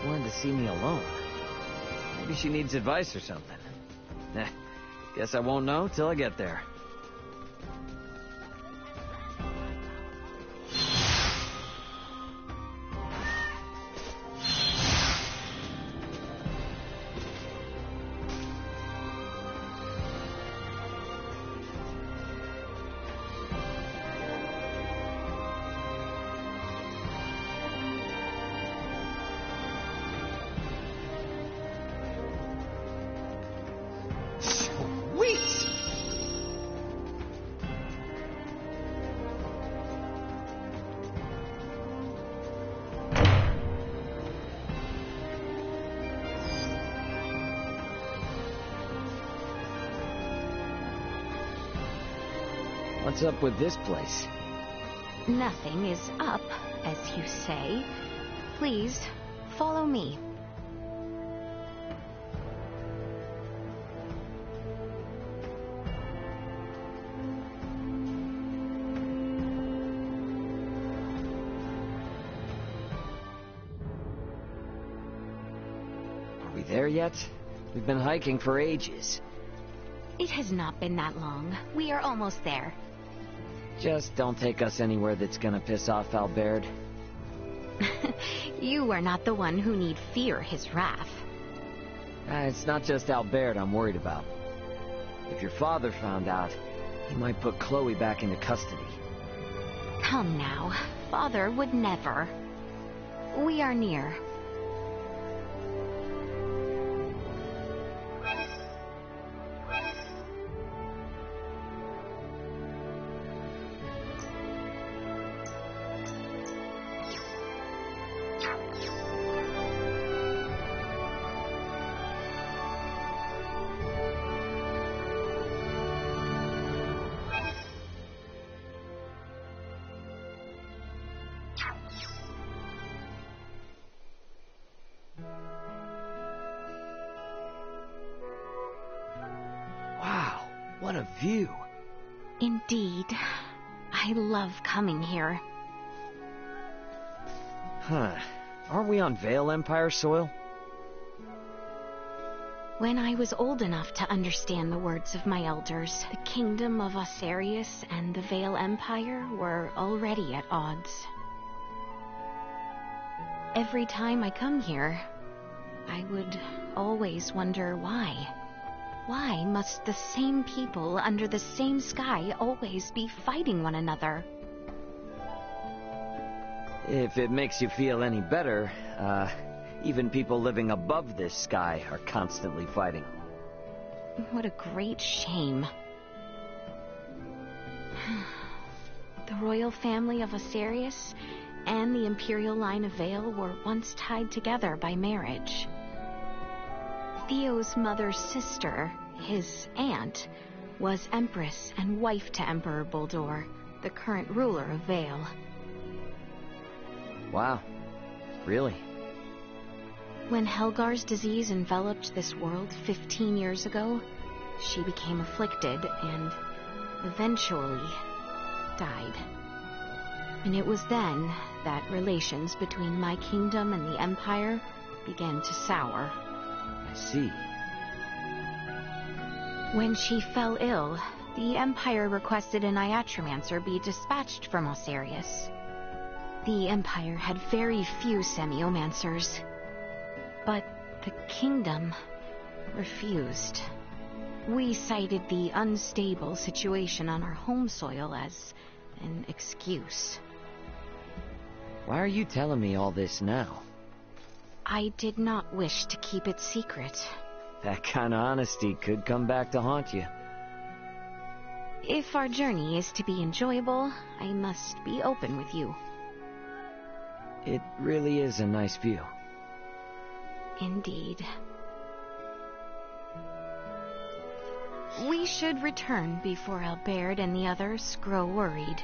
Wanted to see me alone. Maybe she needs advice or something. Guess I won't know till I get there. What's up with this place? Nothing is up, as you say. Please, follow me. Are we there yet? We've been hiking for ages. It has not been that long. We are almost there. Just don't take us anywhere that's gonna piss off Albert. You are not the one who need fear his wrath. It's not just Albert I'm worried about. If your father found out, he might put Chloe back into custody. Come now. Father would never. We are near. Wow, what a view. Indeed. I love coming here. Huh. Aren't we on Vale Empire soil? When I was old enough to understand the words of my elders, the kingdom of Osarius and the Vale Empire were already at odds. Every time I come here, I would always wonder why. Why must the same people under the same sky always be fighting one another? If it makes you feel any better, even people living above this sky are constantly fighting. What a great shame. The royal family of Osarius and the imperial line of Vale were once tied together by marriage. Theo's mother's sister, his aunt, was empress and wife to Emperor Boldor, the current ruler of Vale. Wow. Really? When Helgar's disease enveloped this world 15 years ago, she became afflicted and eventually died. And it was then that relations between my kingdom and the Empire began to sour. I see. When she fell ill, the Empire requested an Iatromancer be dispatched from Osarius. The Empire had very few semiomancers, but the kingdom refused. We cited the unstable situation on our home soil as an excuse. Why are you telling me all this now? I did not wish to keep it secret. That kind of honesty could come back to haunt you. If our journey is to be enjoyable, I must be open with you. It really is a nice view. Indeed. We should return before Albert and the others grow worried.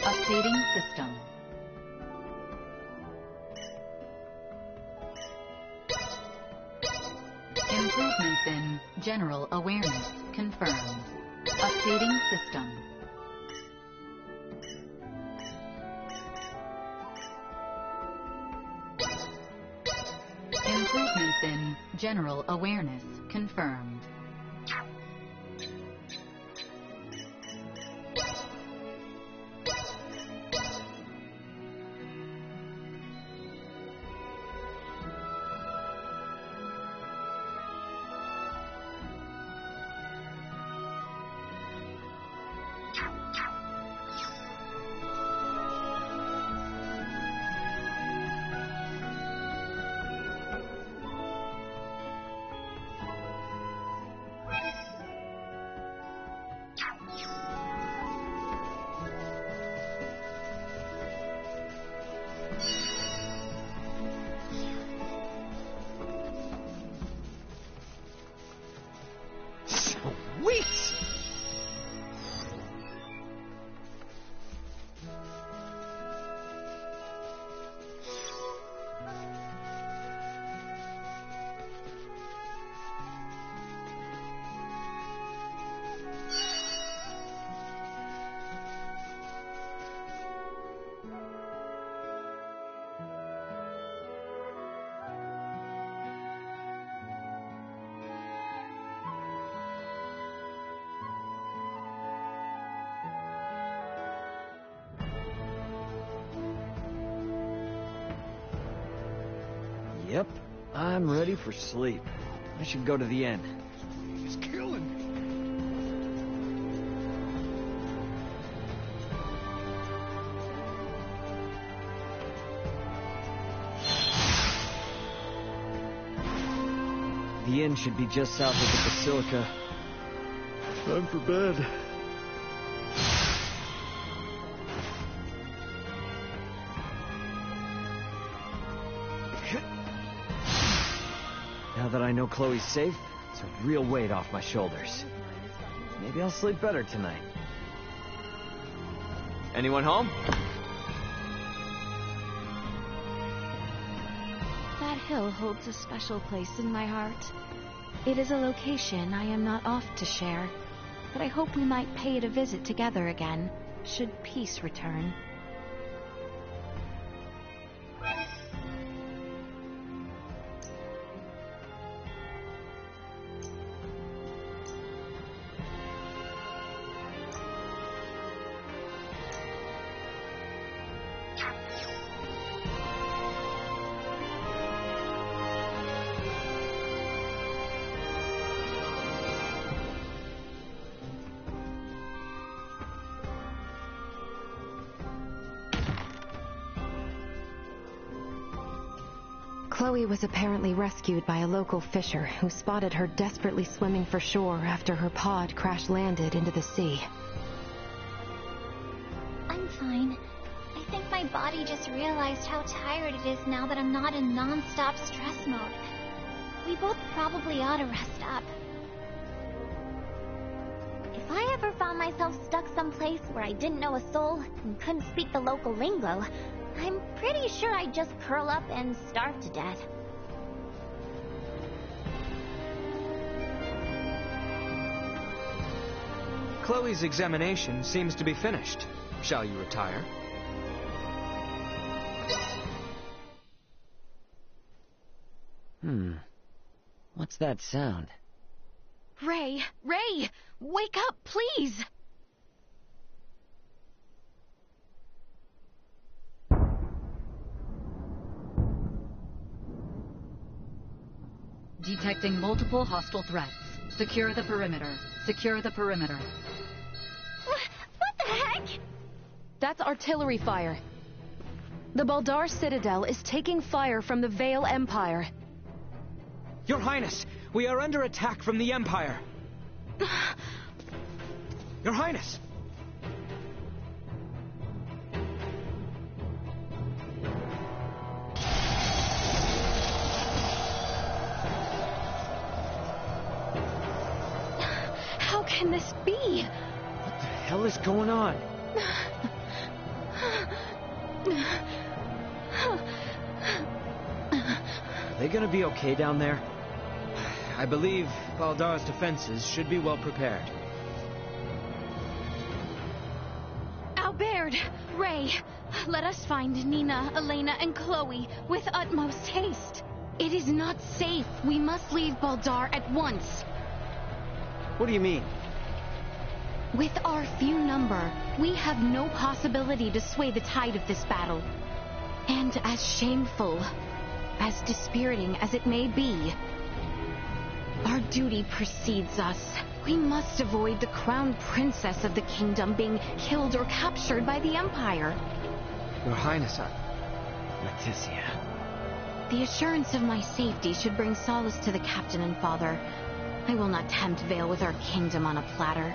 Updating system. Improvements in general awareness confirmed. Updating system. Improvements in general awareness confirmed. Yep, I'm ready for sleep. I should go to the inn. He's killing me. The inn should be just south of the Basilica. Time for bed. Now that I know Chloe's safe, it's a real weight off my shoulders. Maybe I'll sleep better tonight. Anyone home? That hill holds a special place in my heart. It is a location I am not oft to share, but I hope we might pay it a visit together again, should peace return. Chloe was apparently rescued by a local fisher who spotted her desperately swimming for shore after her pod crash-landed into the sea. I'm fine. I think my body just realized how tired it is now that I'm not in non-stop stress mode. We both probably ought to rest up. If I ever found myself stuck someplace where I didn't know a soul and couldn't speak the local lingo, I'm pretty sure I'd just curl up and starve to death. Chloe's examination seems to be finished. Shall you retire? What's that sound? Ray! Ray! Wake up, please! Detecting multiple hostile threats. Secure the perimeter. Secure the perimeter. What the heck? That's artillery fire. The Baldar Citadel is taking fire from the Vale Empire. Your Highness, we are under attack from the Empire. Your Highness! How can this be? What the hell is going on? Are they gonna be okay down there? I believe Baldar's defenses should be well prepared. Albert! Ray! Let us find Nina, Elena, and Chloe with utmost haste. It is not safe. We must leave Baldar at once. What do you mean? With our few number, we have no possibility to sway the tide of this battle. And as shameful, as dispiriting as it may be, our duty precedes us. We must avoid the crown princess of the kingdom being killed or captured by the Empire. Your Highness, Leticia. The assurance of my safety should bring solace to the captain and father. I will not tempt Vale with our kingdom on a platter.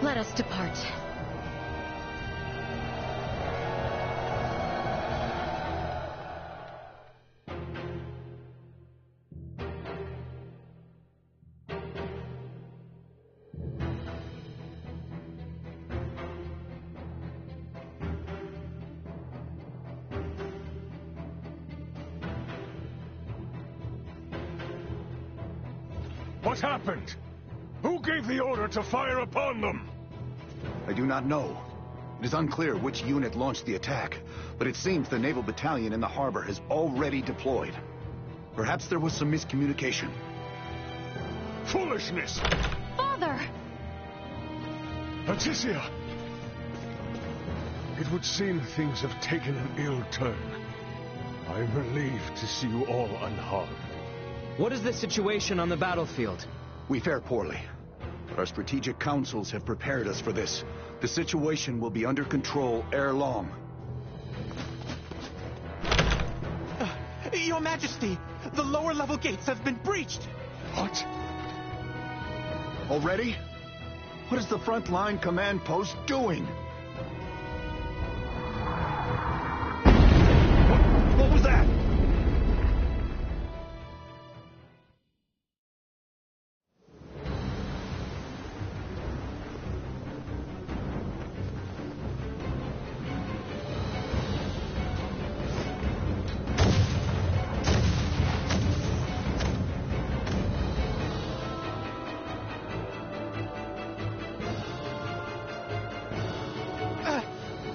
Let us depart. What happened? Who gave the order to fire upon them? I do not know. It is unclear which unit launched the attack, but it seems the naval battalion in the harbor has already deployed. Perhaps there was some miscommunication. Foolishness! Father! Leticia! It would seem things have taken an ill turn. I am relieved to see you all unharmed. What is the situation on the battlefield? We fare poorly. But our strategic councils have prepared us for this. The situation will be under control ere long. Your Majesty, the lower level gates have been breached. What? Already? What is the front line command post doing? What was that?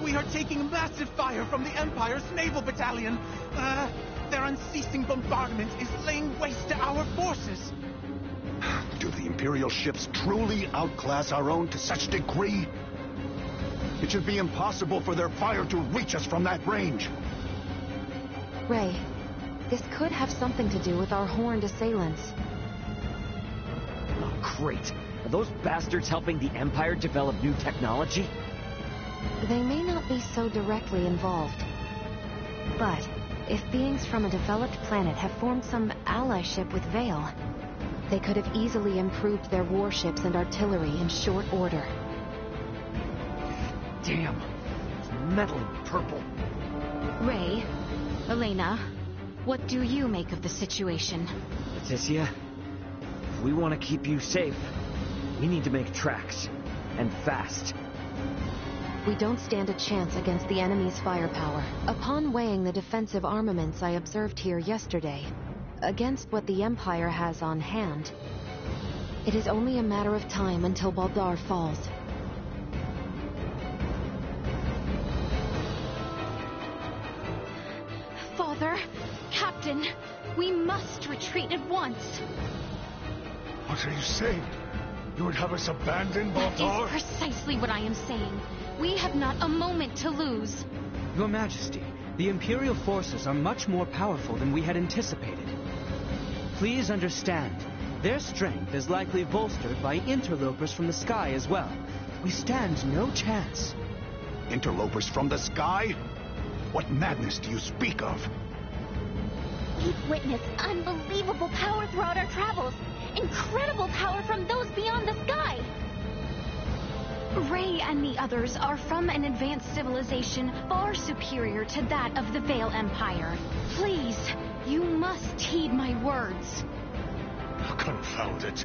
We are taking massive fire from the Empire's naval battalion. Their unceasing bombardment is laying waste to our forces. Do the Imperial ships truly outclass our own to such degree? It should be impossible for their fire to reach us from that range. Ray, this could have something to do with our horned assailants. Oh, great. Are those bastards helping the Empire develop new technology? They may not be so directly involved. But if beings from a developed planet have formed some allyship with Vale, they could have easily improved their warships and artillery in short order. Damn. It's meddling purple. Ray, Elena, what do you make of the situation? Leticia, if we want to keep you safe, we need to make tracks. And fast. We don't stand a chance against the enemy's firepower. Upon weighing the defensive armaments I observed here yesterday, against what the Empire has on hand, it is only a matter of time until Baldar falls. Father, Captain, we must retreat at once. What are you saying? You would have us abandon Baldar? That is precisely what I am saying. We have not a moment to lose. Your Majesty, the Imperial forces are much more powerful than we had anticipated. Please understand, their strength is likely bolstered by interlopers from the sky as well. We stand no chance. Interlopers from the sky? What madness do you speak of? We've witnessed unbelievable power throughout our travels. Incredible power from those beyond the sky. Ray and the others are from an advanced civilization far superior to that of the Vale Empire. Please, you must heed my words. Confound it.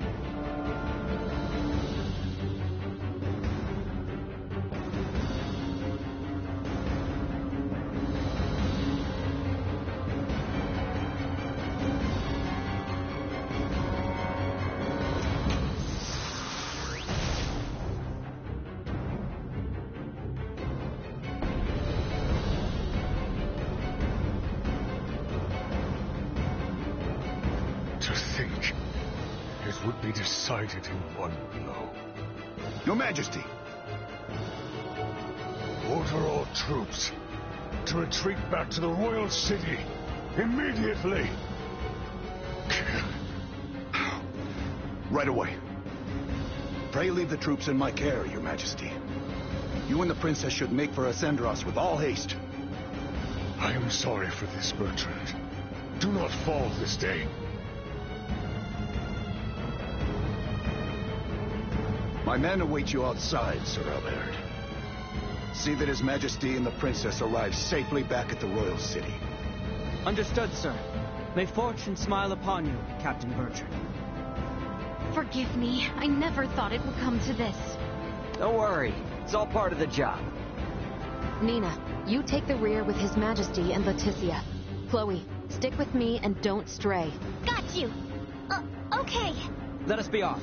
Decided in one blow. Your Majesty! Order all troops to retreat back to the royal city immediately. Right away. Pray leave the troops in my care, Your Majesty. You and the princess should make for Ascendros with all haste. I am sorry for this, Bertrand. Do not fall this day. My men await you outside, Sir Albert. See that His Majesty and the Princess arrive safely back at the Royal City. Understood, sir. May fortune smile upon you, Captain Bertrand. Forgive me. I never thought it would come to this. Don't worry. It's all part of the job. Nina, you take the rear with His Majesty and Leticia. Chloe, stick with me and don't stray. Got you. Okay. Let us be off.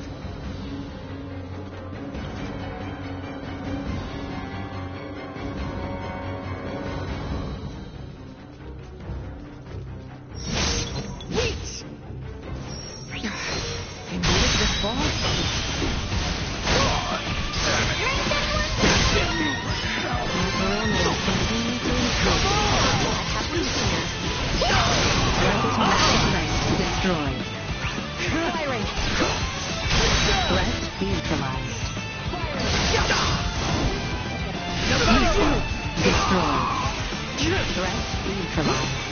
Threat neutralized.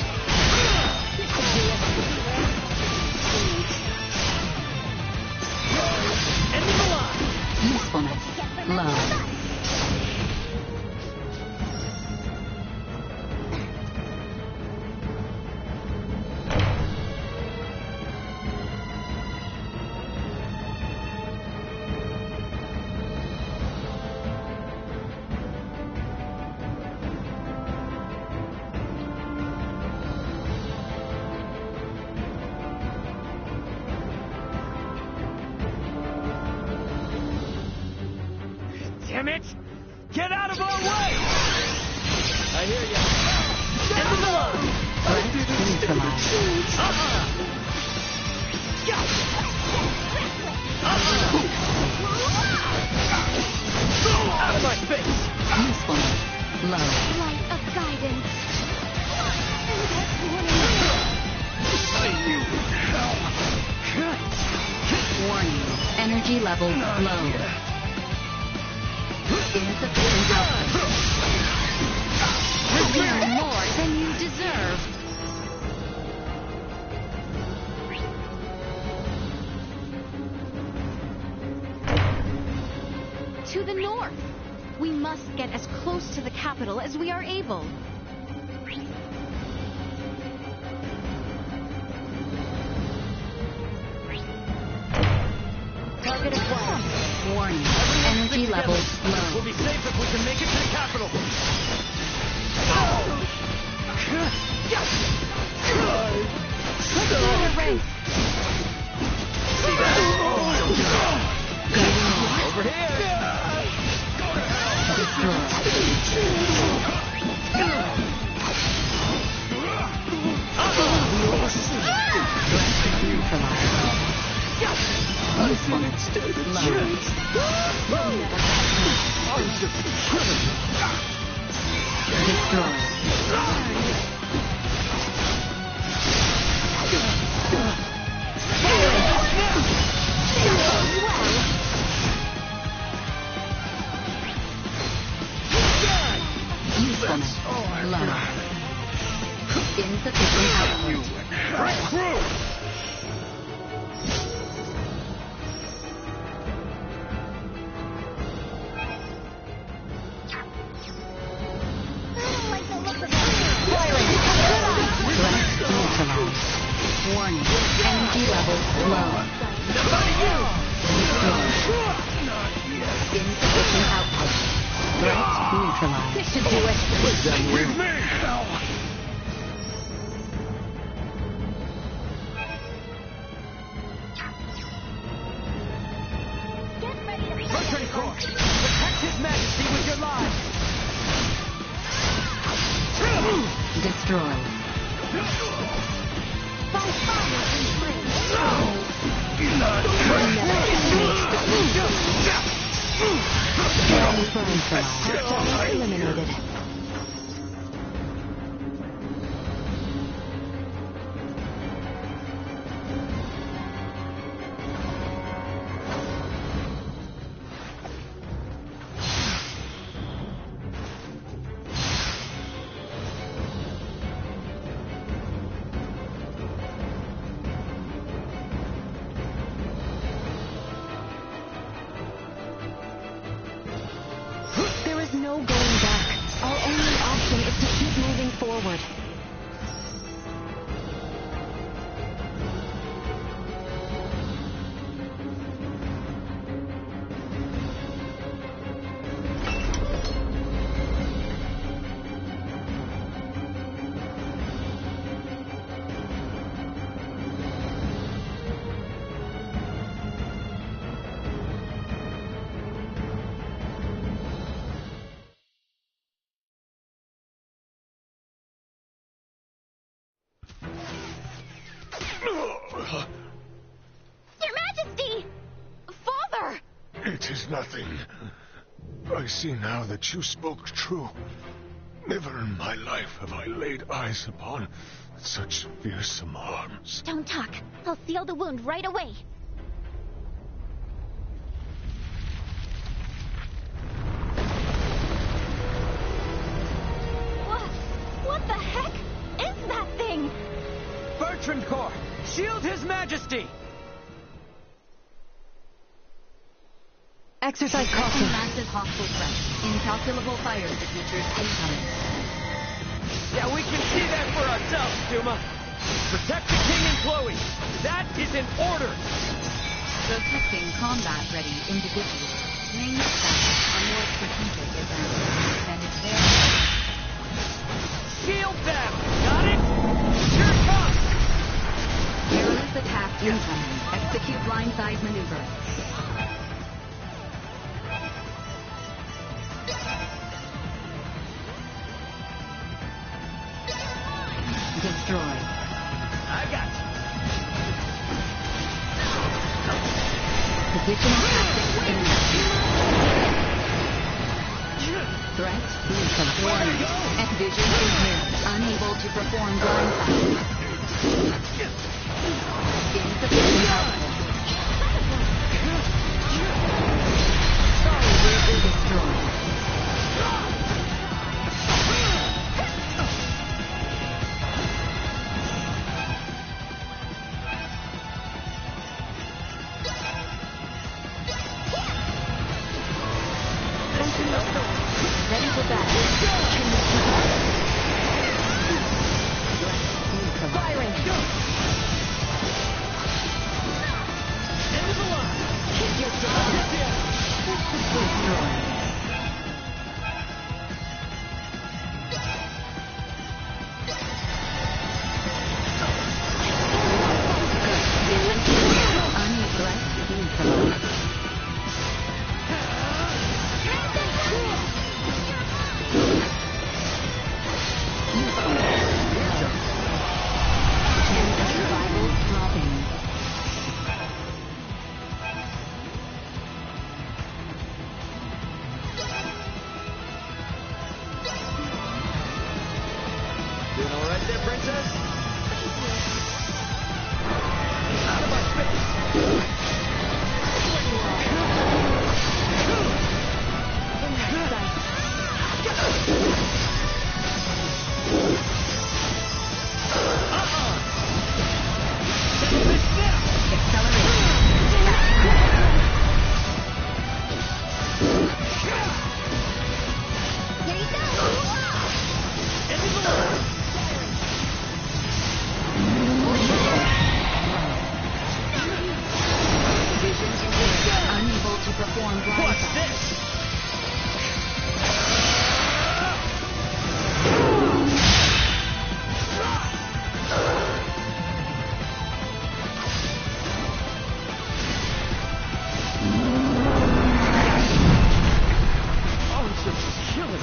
damn it! Get out of our way! I hear ya. End of the line! Out of my face! Usefulness. Low. Light of guidance. Warning. Energy level low. Insufficient output. You're more than you deserve. To the north. We must get as close to the capital as we are able. Target acquired. Warning. Energy level low. We'll be safe if we can make it to the capital. Let's do a race. See that? Over here. Insufficient output. Break through! Warning. Energy level low. Insufficient output. Threat neutralized. This should do it. With me! Veteran Corps, protect His Majesty with your lives! Destroyed. By fire and flame. Hostile eliminated. No going back. Our only option is to keep moving forward. Your Majesty! Father! It is nothing. I see now that you spoke true. Never in my life have I laid eyes upon such fearsome arms. Don't talk. I'll seal the wound right away. What the heck is that thing? Bertrand Corps, shield His Majesty! Exercise caution. Massive hostile threat. Incalculable fire signatures incoming. Yeah, we can see that for ourselves, Duma. Protect the King and Chloe. That is an order. Protecting combat-ready individuals. Ranged attacks are more strategic advantage than is their... Shield them! Got it? Here it comes! Perilous attack incoming. Execute blindside maneuver. I got you. Position tactics Threat incoming. Vision impaired. Unable to perform blindsight. Insufficient output. Destroyed. Ready for battle. Firing. End of the line. You're down. Destroyed. Doing all right there, princess? Out of my face! Unable to perform blind. What's this? Oh, it's just killing me.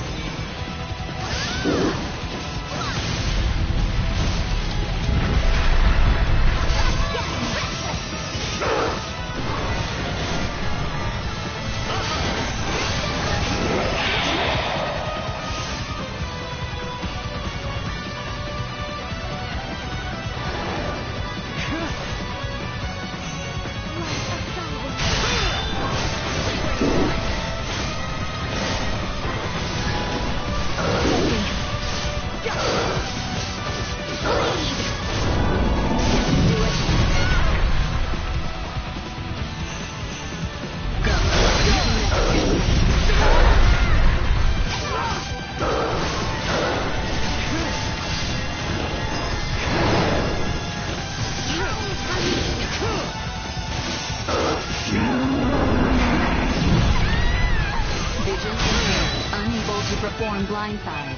Vision impaired. Unable to perform blindside.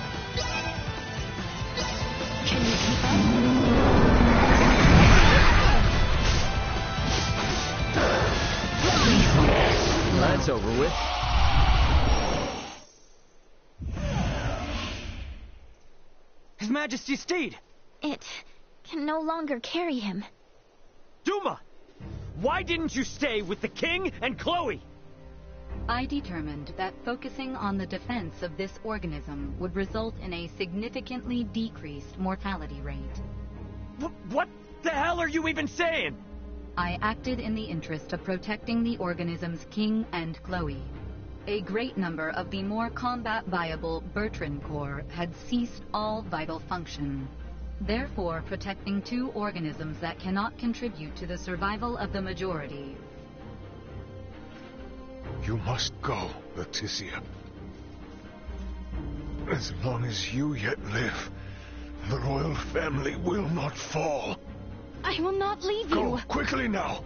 Can you keep up? That's over with. His Majesty's steed! It can no longer carry him. Duma! Why didn't you stay with the king and Chloe? I determined that focusing on the defense of this organism would result in a significantly decreased mortality rate. What the hell are you even saying? I acted in the interest of protecting the organism's king and Chloe. A great number of the more combat-viable Bertrand Corps had ceased all vital function. Therefore, protecting two organisms that cannot contribute to the survival of the majority. You must go, Leticia. As long as you yet live, the royal family will not fall. I will not leave you. Go quickly now.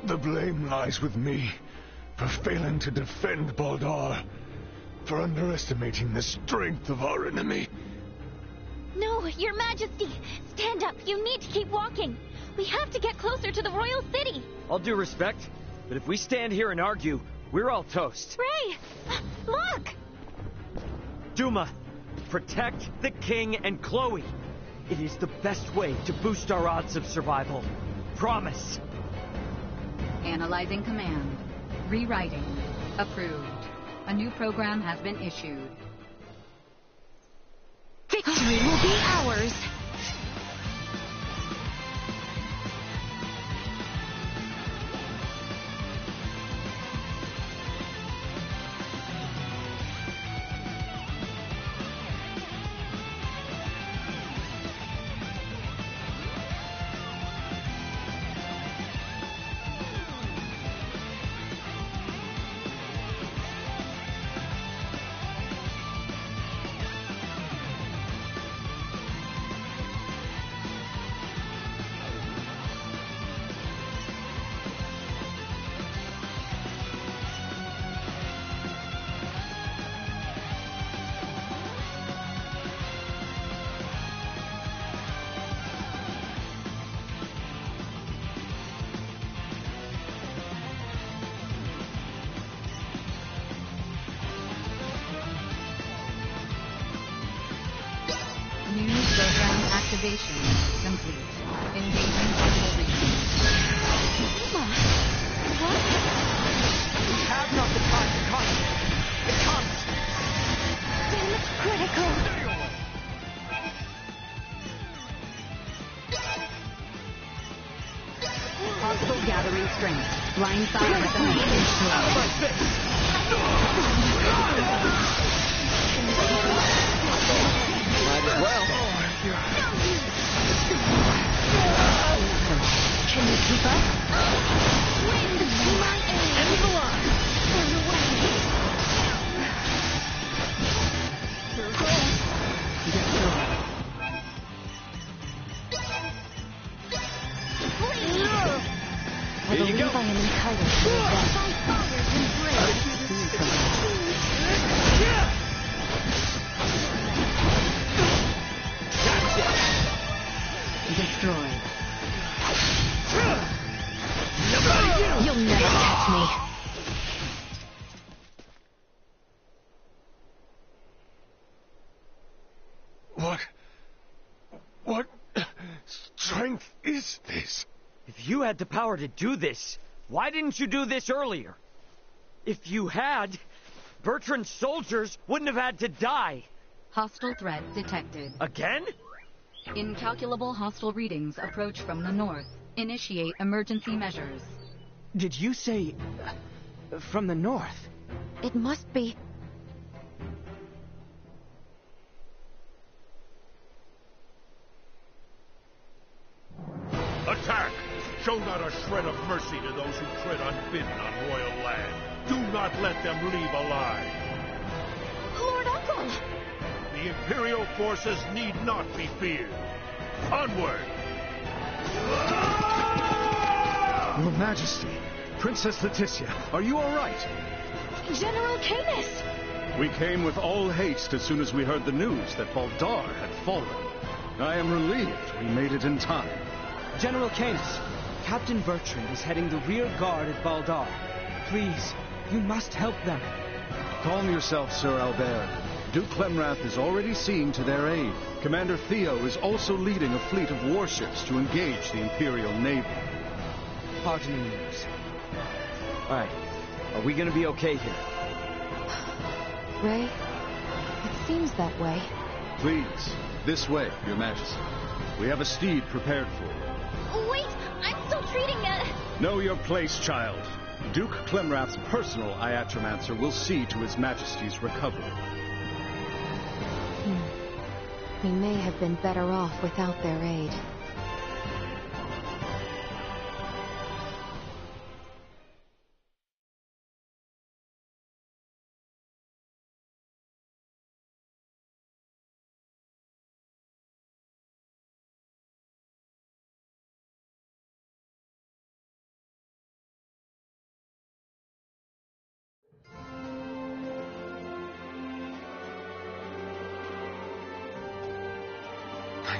The blame lies with me for failing to defend Baldar, for underestimating the strength of our enemy. No, Your Majesty! Stand up! You need to keep walking! We have to get closer to the royal city! All due respect, but if we stand here and argue, we're all toast. Ray! Look! Duma, protect the king and Chloe. It is the best way to boost our odds of survival. Promise. Analyzing command. Rewriting. Approved. A new program has been issued. Victory will be ours! New program activation complete. Engaging partial region. What? We have not the time to concentrate. It comes! Damage critical! Hostile gathering strength. Blindside weapon Might as well. Can you keep up? Wind to my aid! End the line! Burn away! I believe I am entitled to revenge. My father's embrace! destroyed. You'll never catch me. What strength is this? If you had the power to do this, why didn't you do this earlier? If you had, Bertrand's soldiers wouldn't have had to die. Hostile threat detected. Again? Incalculable hostile readings approach from the north. Initiate emergency measures. Did you say... from the north? It must be... Attack! Show not a shred of mercy to those who tread unbidden on royal land. Do not let them leave alive. Lord Uncle! The Imperial forces need not be feared. Onward! Your Majesty, Princess Leticia, are you all right? General Canis! We came with all haste as soon as we heard the news that Baldar had fallen. I am relieved we made it in time. General Canis, Captain Bertrand is heading the rear guard at Baldar. Please, you must help them. Calm yourself, Sir Albert. Duke Clemrath is already seeing to their aid. Commander Theo is also leading a fleet of warships to engage the Imperial Navy. Pardon the news. Alright, are we gonna be okay here? Ray, it seems that way. Please, this way, Your Majesty. We have a steed prepared for you. Wait, I'm still treating Know your place, child. Duke Clemrath's personal Iatromancer will see to His Majesty's recovery. We may have been better off without their aid.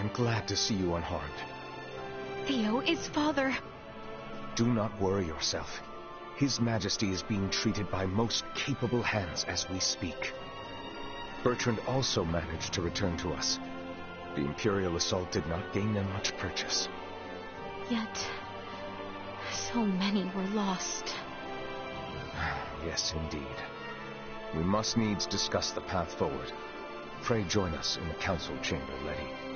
I am glad to see you unharmed. Theo is father. Do not worry yourself. His Majesty is being treated by most capable hands as we speak. Bertrand also managed to return to us. The Imperial assault did not gain them much purchase. Yet, so many were lost. Yes, indeed. We must needs discuss the path forward. Pray join us in the council chamber, Letty.